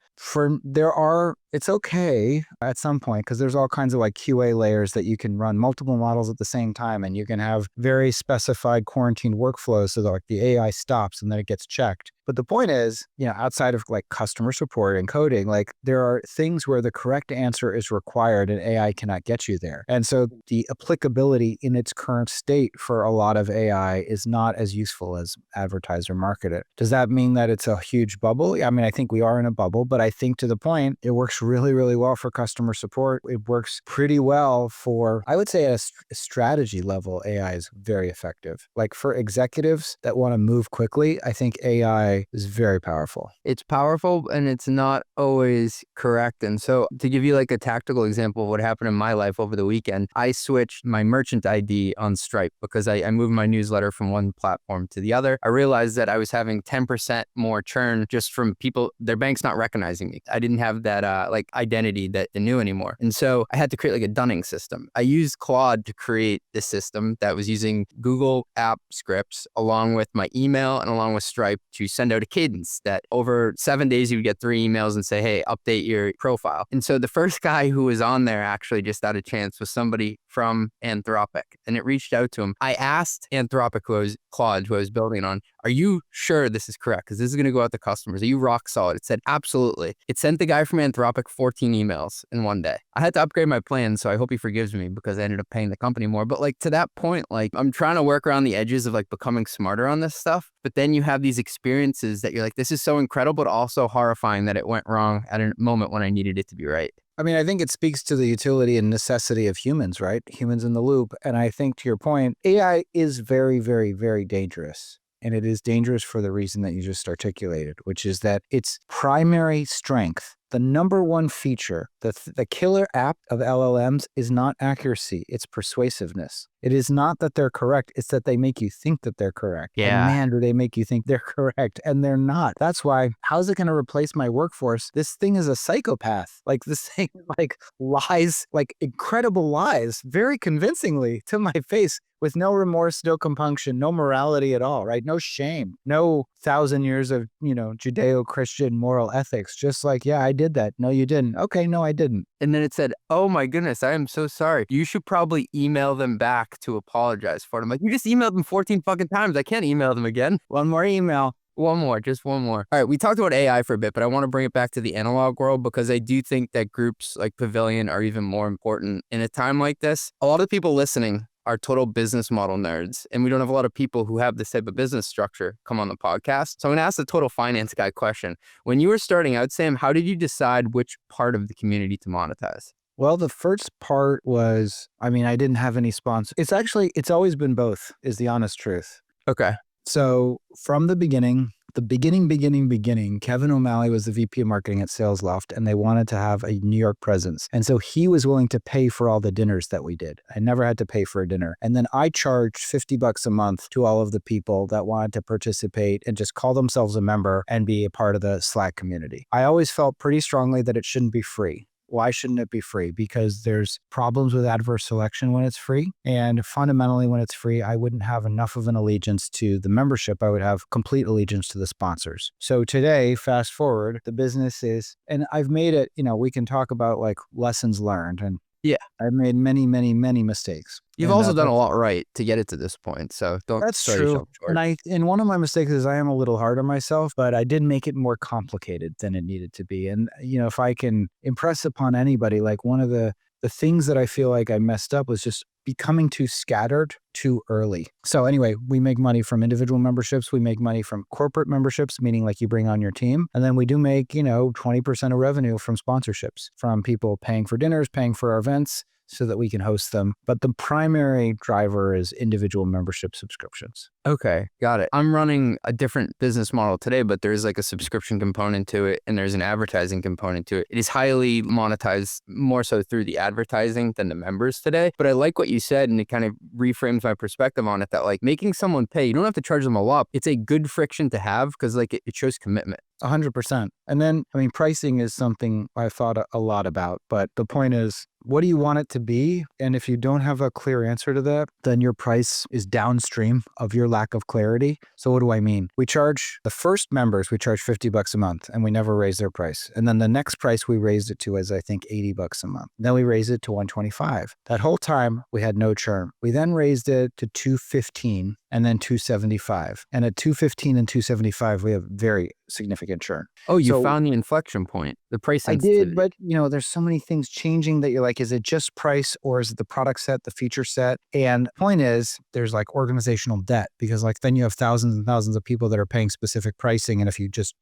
it's okay at some point because there's all kinds of like QA layers that you can run multiple models at the same time, and you can have very specified quarantine workflows so that like the AI stops and then it gets checked. But the point is, outside of like customer support and coding, like there are things where the correct answer is required and AI cannot get you there. And so the applicability in its current state for a lot of AI is not as useful as advertise or market it. Does that mean that it's a huge bubble? I mean, I think we are in a bubble, but I think to the point, it works really, really well for customer support. It works pretty well for, I would say at a strategy level, AI is very effective. Like for executives that want to move quickly, I think AI is very powerful. It's powerful and it's not always correct. And so to give you like a tactical example of what happened in my life over the weekend, I switched my merchant ID on Stripe because I moved my newsletter from one platform to the other. I realized that I was having 10% more churn just from people, their bank's not recognizing me. I didn't have that like identity that they knew anymore. And so I had to create like a dunning system. I used Claude to create this system that was using Google app scripts along with my email and along with Stripe to send out a cadence that over 7 days you would get 3 emails and say, hey, update your profile. And so the first guy who was on there actually just out of chance was somebody from Anthropic, and it reached out to him. I asked Anthropic, Claude, who I was building on, are you sure this is correct? Because this is going to go out to customers. Are you rock solid? It said, absolutely. It sent the guy from Anthropic 14 emails in one day. I had to upgrade my plan, so I hope he forgives me because I ended up paying the company more. But like to that point, like I'm trying to work around the edges of like becoming smarter on this stuff. But then you have these experiences that you're like, this is so incredible, but also horrifying that it went wrong at a moment when I needed it to be right. I mean, I think it speaks to the utility and necessity of humans, right? Humans in the loop. And I think to your point, AI is very, very, very dangerous. And it is dangerous for the reason that you just articulated, which is that its primary strength, the number one feature, the killer app of LLMs is not accuracy, it's persuasiveness. It is not that they're correct, it's that they make you think that they're correct. Yeah. And man, do they make you think they're correct, and they're not. That's why, how's it going to replace my workforce? This thing is a psychopath. Like this thing like lies, like incredible lies, very convincingly to my face with no remorse, no compunction, no morality at all, right? No shame, no 1,000 years of, Judeo-Christian moral ethics. Just like, yeah, I did that. No, you didn't. Okay, no, I didn't. And then it said, oh my goodness, I am so sorry. You should probably email them back to apologize for it. I'm like, you just emailed them 14 fucking times. I can't email them again. One more email. One more, just one more. All right, we talked about AI for a bit, but I want to bring it back to the analog world because I do think that groups like Pavilion are even more important in a time like this. A lot of people listening are total business model nerds, and we don't have a lot of people who have this type of business structure come on the podcast. So I'm going to ask the total finance guy question. When you were starting out, Sam, how did you decide which part of the community to monetize? Well, the first part was, I didn't have any sponsors. It's always been both, is the honest truth. Okay. So from the beginning, Kevin O'Malley was the VP of marketing at Sales Loft, and they wanted to have a New York presence. And so he was willing to pay for all the dinners that we did. I never had to pay for a dinner. And then I charged $50 a month to all of the people that wanted to participate and just call themselves a member and be a part of the Slack community. I always felt pretty strongly that it shouldn't be free. Why shouldn't it be free? Because there's problems with adverse selection when it's free. And fundamentally, when it's free, I wouldn't have enough of an allegiance to the membership. I would have complete allegiance to the sponsors. So today, fast forward, the business is, and I've made it, we can talk about like lessons learned. And yeah, I've made many, many, many mistakes. You've also done a lot right to get it to this point. So don't sell yourself short. And one of my mistakes is I am a little hard on myself, but I did make it more complicated than it needed to be. And, if I can impress upon anybody, like one of the things that I feel like I messed up was just becoming too scattered too early. So anyway, we make money from individual memberships. We make money from corporate memberships, meaning like you bring on your team. And then we do make, 20% of revenue from sponsorships, from people paying for dinners, paying for our events, so that we can host them. But the primary driver is individual membership subscriptions. Okay, got it. I'm running a different business model today, but there's like a subscription component to it and there's an advertising component to it. It is highly monetized more so through the advertising than the members today. But I like what you said, and it kind of reframes my perspective on it, that like making someone pay, you don't have to charge them a lot. It's a good friction to have because like it shows commitment. 100%. And then, I mean, pricing is something I've thought a lot about, but the point is, what do you want it to be? And if you don't have a clear answer to that, then your price is downstream of your lack of clarity. So what do I mean? We charge the first members, we charge $50 a month, and we never raise their price. And then the next price we raised it to is, I think, $80 a month. Then we raised it to $125. That whole time we had no churn. We then raised it to $215 and then $275. And at $215 and $275, we have very significant churn. Oh, you found the inflection point, the price sensitivity. I did, but there's so many things changing that you're like, is it just price or is it the product set, the feature set? And the point is, there's like organizational debt, because like then you have thousands and thousands of people that are paying specific pricing. And if you just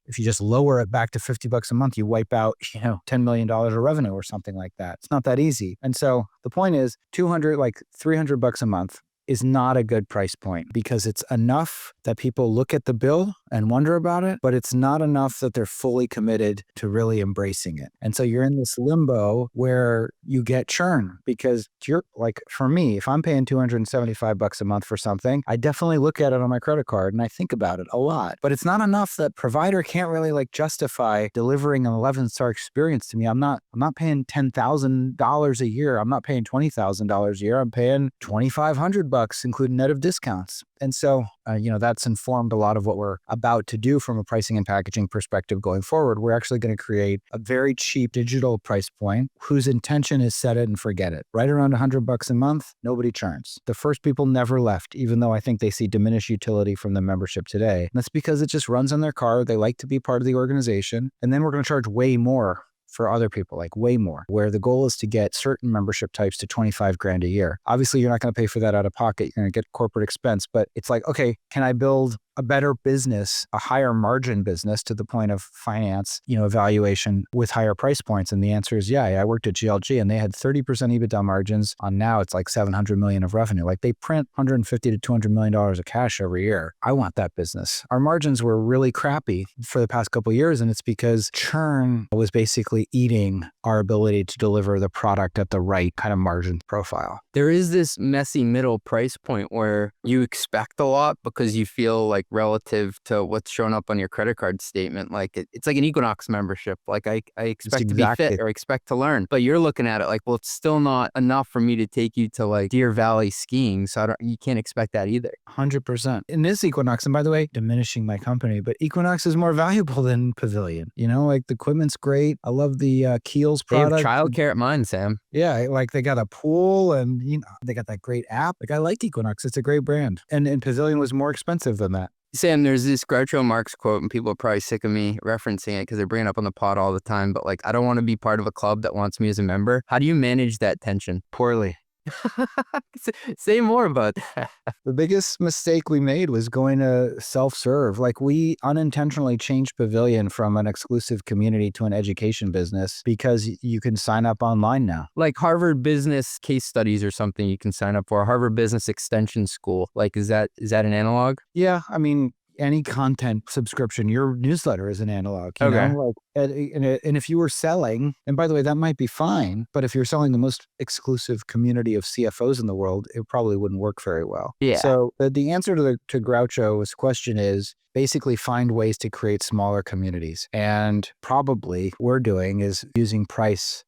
lower it back to $50 a month, you wipe out, $10 million of revenue or something like that. It's not that easy. And so the point is $300 a month is not a good price point, because it's enough that people look at the bill and wonder about it, but it's not enough that they're fully committed to really embracing it. And so you're in this limbo where you get churn, because you're like, for me, if I'm paying $275 a month for something, I definitely look at it on my credit card and I think about it a lot, but it's not enough that provider can't really like justify delivering an 11-star experience to me. I'm not paying $10,000 a year. I'm not paying $20,000 a year. I'm paying $2,500, including net of discounts. And so, that's informed a lot of what we're about to do from a pricing and packaging perspective going forward. We're actually going to create a very cheap digital price point whose intention is set it and forget it. Right around $100 a month, nobody churns. The first people never left, even though I think they see diminished utility from the membership today. And that's because it just runs on their card. They like to be part of the organization. And then we're going to charge way more for other people, like way more, where the goal is to get certain membership types to $25,000 a year. Obviously, you're not going to pay for that out of pocket. You're going to get corporate expense, but it's like, okay, can I build a better business, a higher margin business to the point of finance, evaluation with higher price points? And the answer is, yeah. I worked at GLG and they had 30% EBITDA margins on, now it's like $700 million of revenue. Like they print $150 to $200 million of cash every year. I want that business. Our margins were really crappy for the past couple of years. And it's because churn was basically eating our ability to deliver the product at the right kind of margin profile. There is this messy middle price point where you expect a lot because you feel like relative to what's shown up on your credit card statement, like it's like an Equinox membership. Like I expect to be fit or expect to learn, but you're looking at it like, well, it's still not enough for me to take you to like Deer Valley skiing. So you can't expect that either. 100%. In this Equinox, and by the way, diminishing my company, but Equinox is more valuable than Pavilion. Like the equipment's great. I love the Keels product. They have childcare at mine, Sam. Yeah, like they got a pool and they got that great app. Like I like Equinox. It's a great brand. And Pavilion was more expensive than that. Sam, there's this Groucho Marx quote, and people are probably sick of me referencing it because they bring it up on the pod all the time. But like, I don't want to be part of a club that wants me as a member. How do you manage that tension? Poorly. Say more about that. The biggest mistake we made was going to self-serve. Like we unintentionally changed Pavilion from an exclusive community to an education business because you can sign up online now. Like Harvard Business case studies or something you can sign up for. Harvard Business Extension School. Like, is that an analog? Yeah, I mean, any content subscription, your newsletter is an analog. Okay. And if you were selling, and by the way, that might be fine, but if you're selling the most exclusive community of CFOs in the world, it probably wouldn't work very well. Yeah. So the answer to Groucho's question is basically find ways to create smaller communities. And probably we're doing is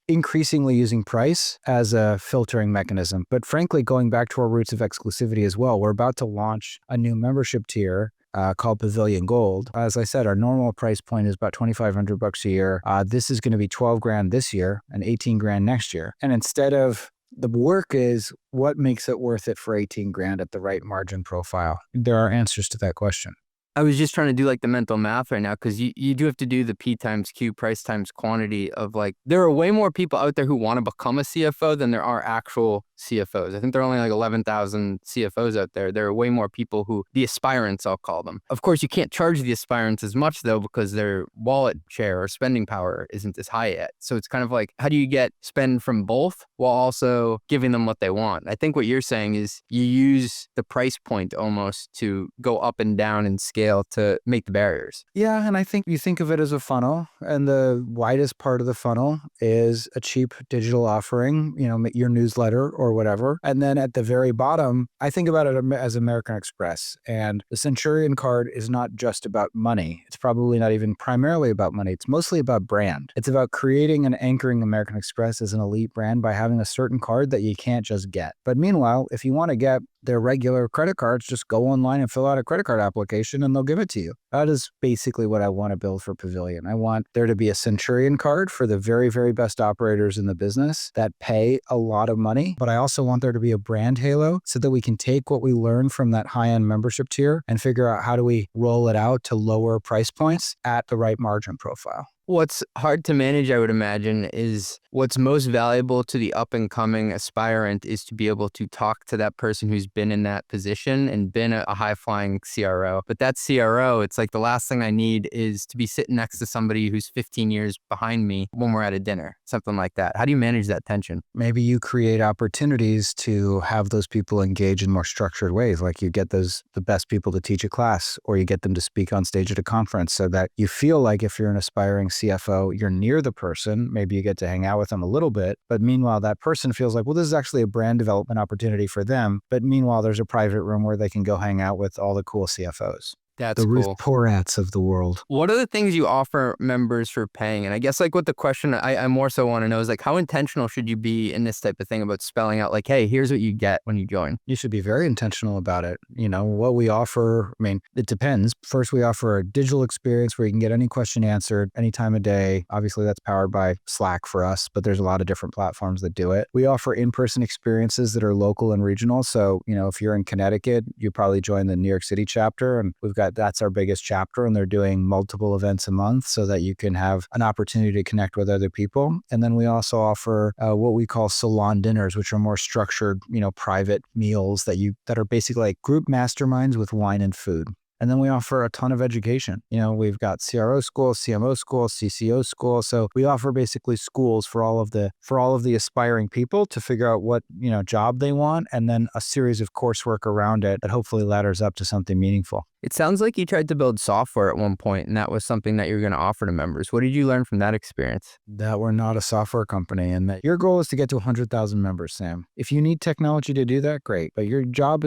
increasingly using price as a filtering mechanism. But frankly, going back to our roots of exclusivity as well, we're about to launch a new membership tier called Pavilion Gold. As I said, our normal price point is about $2,500 a year. This is going to be $12,000 this year and $18,000 next year. And instead of the work is what makes it worth it for $18,000 at the right margin profile. There are answers to that question. I was just trying to do like the mental math right now, because you do have to do the P times Q, price times quantity of like, there are way more people out there who want to become a CFO than there are actual CFOs. I think there are only like 11,000 CFOs out there. There are way more people who, the aspirants, I'll call them. Of course, you can't charge the aspirants as much though, because their wallet share or spending power isn't as high yet. So it's kind of like, how do you get spend from both while also giving them what they want? I think what you're saying is you use the price point almost to go up and down in scale to make the barriers. Yeah, and I think you think of it as a funnel, and the widest part of the funnel is a cheap digital offering, your newsletter or whatever. And then at the very bottom, I think about it as American Express. And the Centurion card is not just about money. It's probably not even primarily about money. It's mostly about brand. It's about creating and anchoring American Express as an elite brand by having a certain card that you can't just get. But meanwhile, if you want to get their regular credit cards, just go online and fill out a credit card application and they'll give it to you. That is basically what I want to build for Pavilion. I want there to be a Centurion card for the very, very best operators in the business that pay a lot of money. But I also want there to be a brand halo so that we can take what we learn from that high-end membership tier and figure out how do we roll it out to lower price points at the right margin profile. What's hard to manage, I would imagine, is what's most valuable to the up-and-coming aspirant is to be able to talk to that person who's been in that position and been a high-flying CRO. But that CRO, it's like the last thing I need is to be sitting next to somebody who's 15 years behind me when we're at a dinner, something like that. How do you manage that tension? Maybe you create opportunities to have those people engage in more structured ways, like you get the best people to teach a class, or you get them to speak on stage at a conference so that you feel like if you're an aspiring CFO, you're near the person, maybe you get to hang out with them a little bit, but meanwhile, that person feels like, well, this is actually a brand development opportunity for them. But meanwhile, there's a private room where they can go hang out with all the cool CFOs. That's the Ruth cool. Porats of the world. What are the things you offer members for paying? And I guess like what the question I more so want to know is like, how intentional should you be in this type of thing about spelling out like, hey, here's what you get when you join? You should be very intentional about it. What we offer, it depends. First, we offer a digital experience where you can get any question answered any time of day. Obviously, that's powered by Slack for us, but there's a lot of different platforms that do it. We offer in-person experiences that are local and regional. So, if you're in Connecticut, you probably join the New York City chapter, and that's our biggest chapter, and they're doing multiple events a month so that you can have an opportunity to connect with other people. And then we also offer what we call salon dinners, which are more structured, private meals that are basically like group masterminds with wine and food. And then we offer a ton of education. We've got CRO school, CMO school, CCO school. So we offer basically schools for all of the aspiring people to figure out what, job they want, and then a series of coursework around it that hopefully ladders up to something meaningful. It sounds like you tried to build software at one point, and that was something that you were going to offer to members. What did you learn from that experience? That we're not a software company, and that your goal is to get to 100,000 members, Sam. If you need technology to do that, great. But your job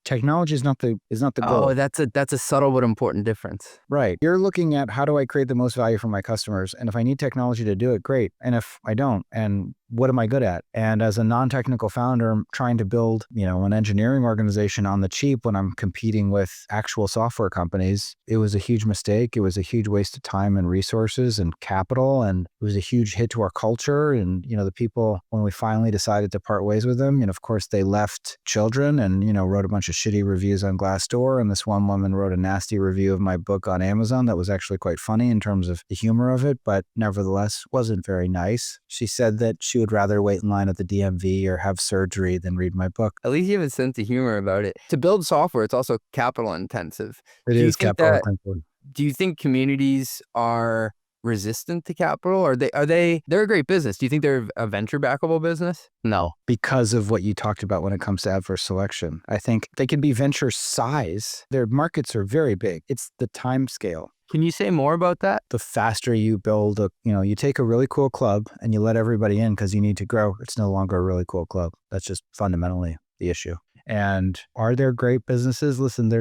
technology is not the goal. Oh, that's a subtle but important difference. Right. You're looking at how do I create the most value for my customers, and if I need technology to do it, great. And if I don't, and what am I good at? And as a non-technical founder, I'm trying to build, an engineering organization on the cheap when I'm competing with actual software companies. It was a huge mistake. It was a huge waste of time and resources and capital. And it was a huge hit to our culture. And, the people, when we finally decided to part ways with them, of course, they left children and, wrote a bunch of shitty reviews on Glassdoor. And this one woman wrote a nasty review of my book on Amazon that was actually quite funny in terms of the humor of it, but nevertheless wasn't very nice. She said that she would rather wait in line at the DMV or have surgery than read my book. At least you have a sense of humor about it. To build software, it's also capital intensive. It is capital intensive. Do you think communities are resistant to capital? They're a great business. Do you think they're a venture backable business? No, because of what you talked about when it comes to adverse selection. I think they can be venture size. Their markets are very big. It's the time scale. Can you say more about that? The faster you build you take a really cool club and you let everybody in because you need to grow. It's no longer a really cool club. That's just fundamentally the issue. And are there great businesses? Listen,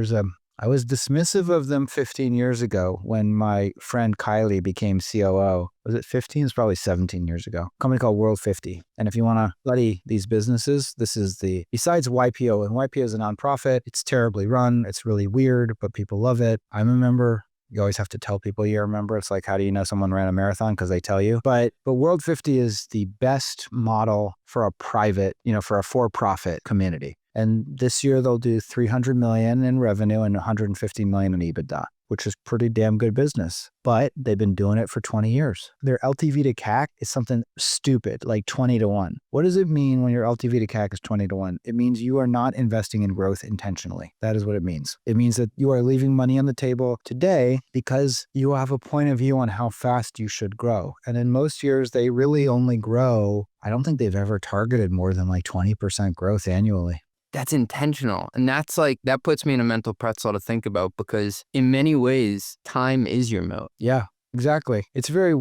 I was dismissive of them 15 years ago when my friend Kylie became COO. Was it 15? It's probably 17 years ago. A company called World 50. And if you want to study these businesses, this is besides YPO, and YPO is a nonprofit. It's terribly run. It's really weird, but people love it. I'm a member. You always have to tell people you're a member. It's like, how do you know someone ran a marathon? Because they tell you. But World 50 is the best model for a private, for a for-profit community. And this year they'll do $300 million in revenue and $150 million in EBITDA. which is pretty damn good business, but they've been doing it for 20 years. Their LTV to CAC is something stupid, like 20 to 1. What does it mean when your LTV to CAC is 20 to 1? It means you are not investing in growth intentionally. That is what it means. It means that you are leaving money on the table today because you have a point of view on how fast you should grow. And in most years, they really only grow. I don't think they've ever targeted more than like 20% growth annually. That's intentional. And that's like, that puts me in a mental pretzel to think about, because in many ways, time is your moat. Yeah, exactly. It's very,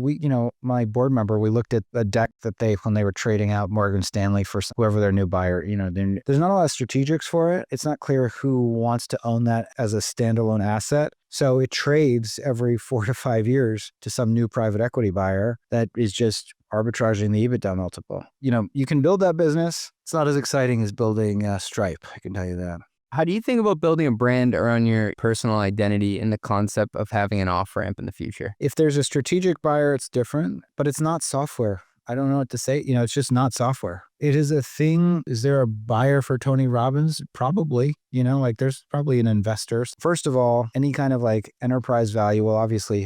my board member, we looked at a deck that when they were trading out Morgan Stanley for whoever their new buyer, there's not a lot of strategics for it. It's not clear who wants to own that as a standalone asset. So it trades every 4 to 5 years to some new private equity buyer that is just arbitraging the EBITDA multiple. You can build that business. It's not as exciting as building Stripe, I can tell you that. How do you think about building a brand around your personal identity and the concept of having an off-ramp in the future? If there's a strategic buyer, it's different, but it's not software. I don't know what to say. It's just not software. It is a thing. Is there a buyer for Tony Robbins? Probably, there's probably an investor. First of all, any kind of enterprise value will obviously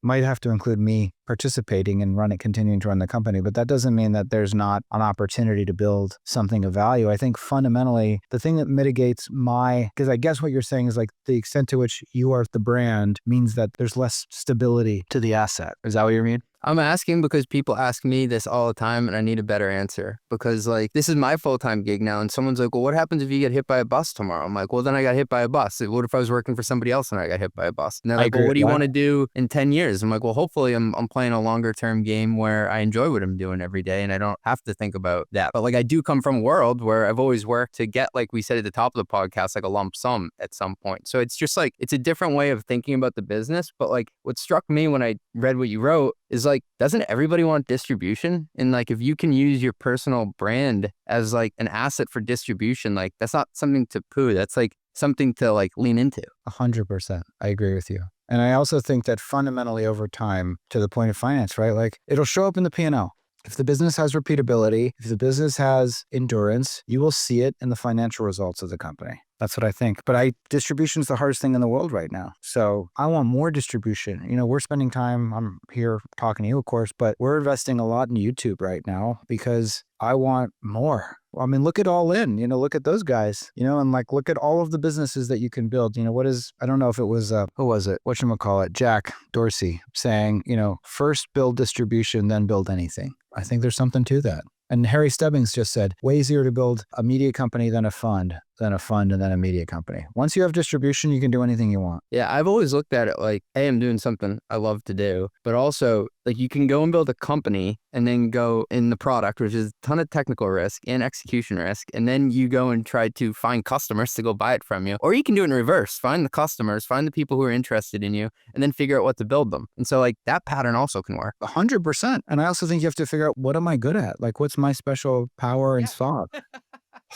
might have to include me participating and continuing to run the company. But that doesn't mean that there's not an opportunity to build something of value. I think fundamentally, the thing that mitigates because I guess what you're saying is the extent to which you are the brand means that there's less stability to the asset. Is that what you mean? I'm asking because people ask me this all the time and I need a better answer, because this is my full-time gig now, and someone's like, well, what happens if you get hit by a bus tomorrow? I'm like, well, then I got hit by a bus. What if I was working for somebody else and I got hit by a bus? And they're like, well, what do you want to do in 10 years? I'm like, well, hopefully I'm playing a longer term game where I enjoy what I'm doing every day and I don't have to think about that. But I do come from a world where I've always worked to get, like we said at the top of the podcast, a lump sum at some point. So it's just it's a different way of thinking about the business. But what struck me when I read what you wrote is doesn't everybody want distribution? And if you can use your personal brand as an asset for distribution, that's not something to poo. That's something to lean into. 100%. I agree with you. And I also think that fundamentally over time, to the point of finance, right? It'll show up in the P&L. If the business has repeatability, if the business has endurance, you will see it in the financial results of the company. That's what I think. But distribution is the hardest thing in the world right now. So I want more distribution. We're spending time, I'm here talking to you, of course, but we're investing a lot in YouTube right now because I want more. I mean, look at All In, look at those guys, and look at all of the businesses that you can build. I don't know if it was, who was it? Whatchamacallit? Jack Dorsey saying, first build distribution, then build anything. I think there's something to that. And Harry Stebbings just said, way easier to build a media company than a fund, and then a media company. Once you have distribution, you can do anything you want. Yeah, I've always looked at it hey, I'm doing something I love to do, but also you can go and build a company and then go in the product, which is a ton of technical risk and execution risk. And then you go and try to find customers to go buy it from you. Or you can do it in reverse, find the customers, find the people who are interested in you, and then figure out what to build them. And so that pattern also can work. 100%. And I also think you have to figure out, what am I good at? What's my special power and spot?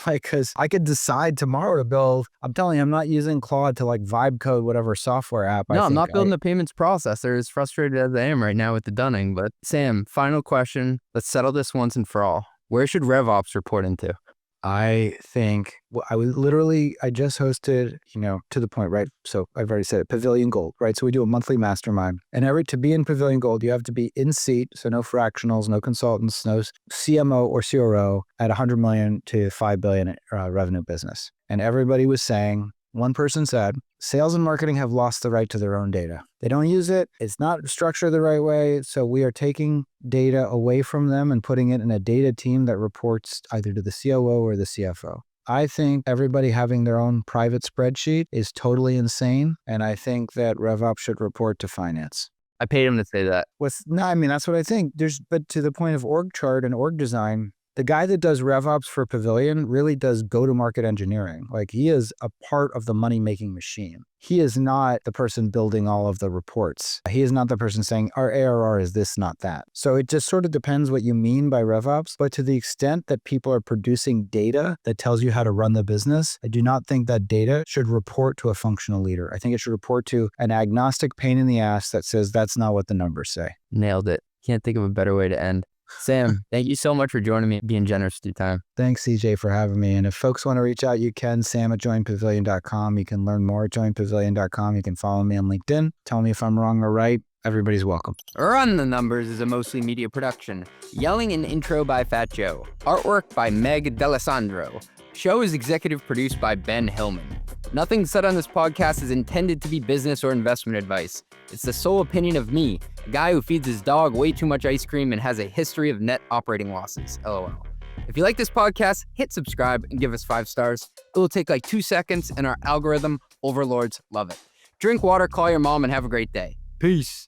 Because I could decide tomorrow to build, I'm telling you, I'm not using Claude to vibe code whatever software app. No, I'm not building the payments processor, as frustrated as I am right now with the Dunning. But Sam, final question. Let's settle this once and for all. Where should RevOps report into? I think I just hosted, to the point, right? So I've already said it, Pavilion Gold, right? So we do a monthly mastermind, and to be in Pavilion Gold, you have to be in seat. So no fractionals, no consultants, no CMO or CRO at 100 million to 5 billion revenue business. And everybody was saying, one person said, sales and marketing have lost the right to their own data. They don't use it. It's not structured the right way. So we are taking data away from them and putting it in a data team that reports either to the COO or the CFO. I think everybody having their own private spreadsheet is totally insane. And I think that RevOps should report to finance. I paid him to say that. That's what I think. But to the point of org chart and org design, the guy that does RevOps for Pavilion really does go-to-market engineering. He is a part of the money-making machine. He is not the person building all of the reports. He is not the person saying, our ARR is this, not that. So it just sort of depends what you mean by RevOps. But to the extent that people are producing data that tells you how to run the business, I do not think that data should report to a functional leader. I think it should report to an agnostic pain in the ass that says that's not what the numbers say. Nailed it. Can't think of a better way to end. Sam, thank you so much for joining me and being generous with your time. Thanks, CJ, for having me. And if folks want to reach out, you can, sam@joinpavilion.com. You can learn more at joinpavilion.com. You can follow me on LinkedIn. Tell me if I'm wrong or right. Everybody's welcome. Run the Numbers is a mostly media production. Yelling and intro by Fat Joe. Artwork by Meg D'Alessandro. Show is executive produced by Ben Hillman. Nothing said on this podcast is intended to be business or investment advice. It's the sole opinion of me, a guy who feeds his dog way too much ice cream and has a history of net operating losses. LOL. If you like this podcast, hit subscribe and give us 5 stars. It will take like 2 seconds and our algorithm overlords love it. Drink water, call your mom, and have a great day. Peace.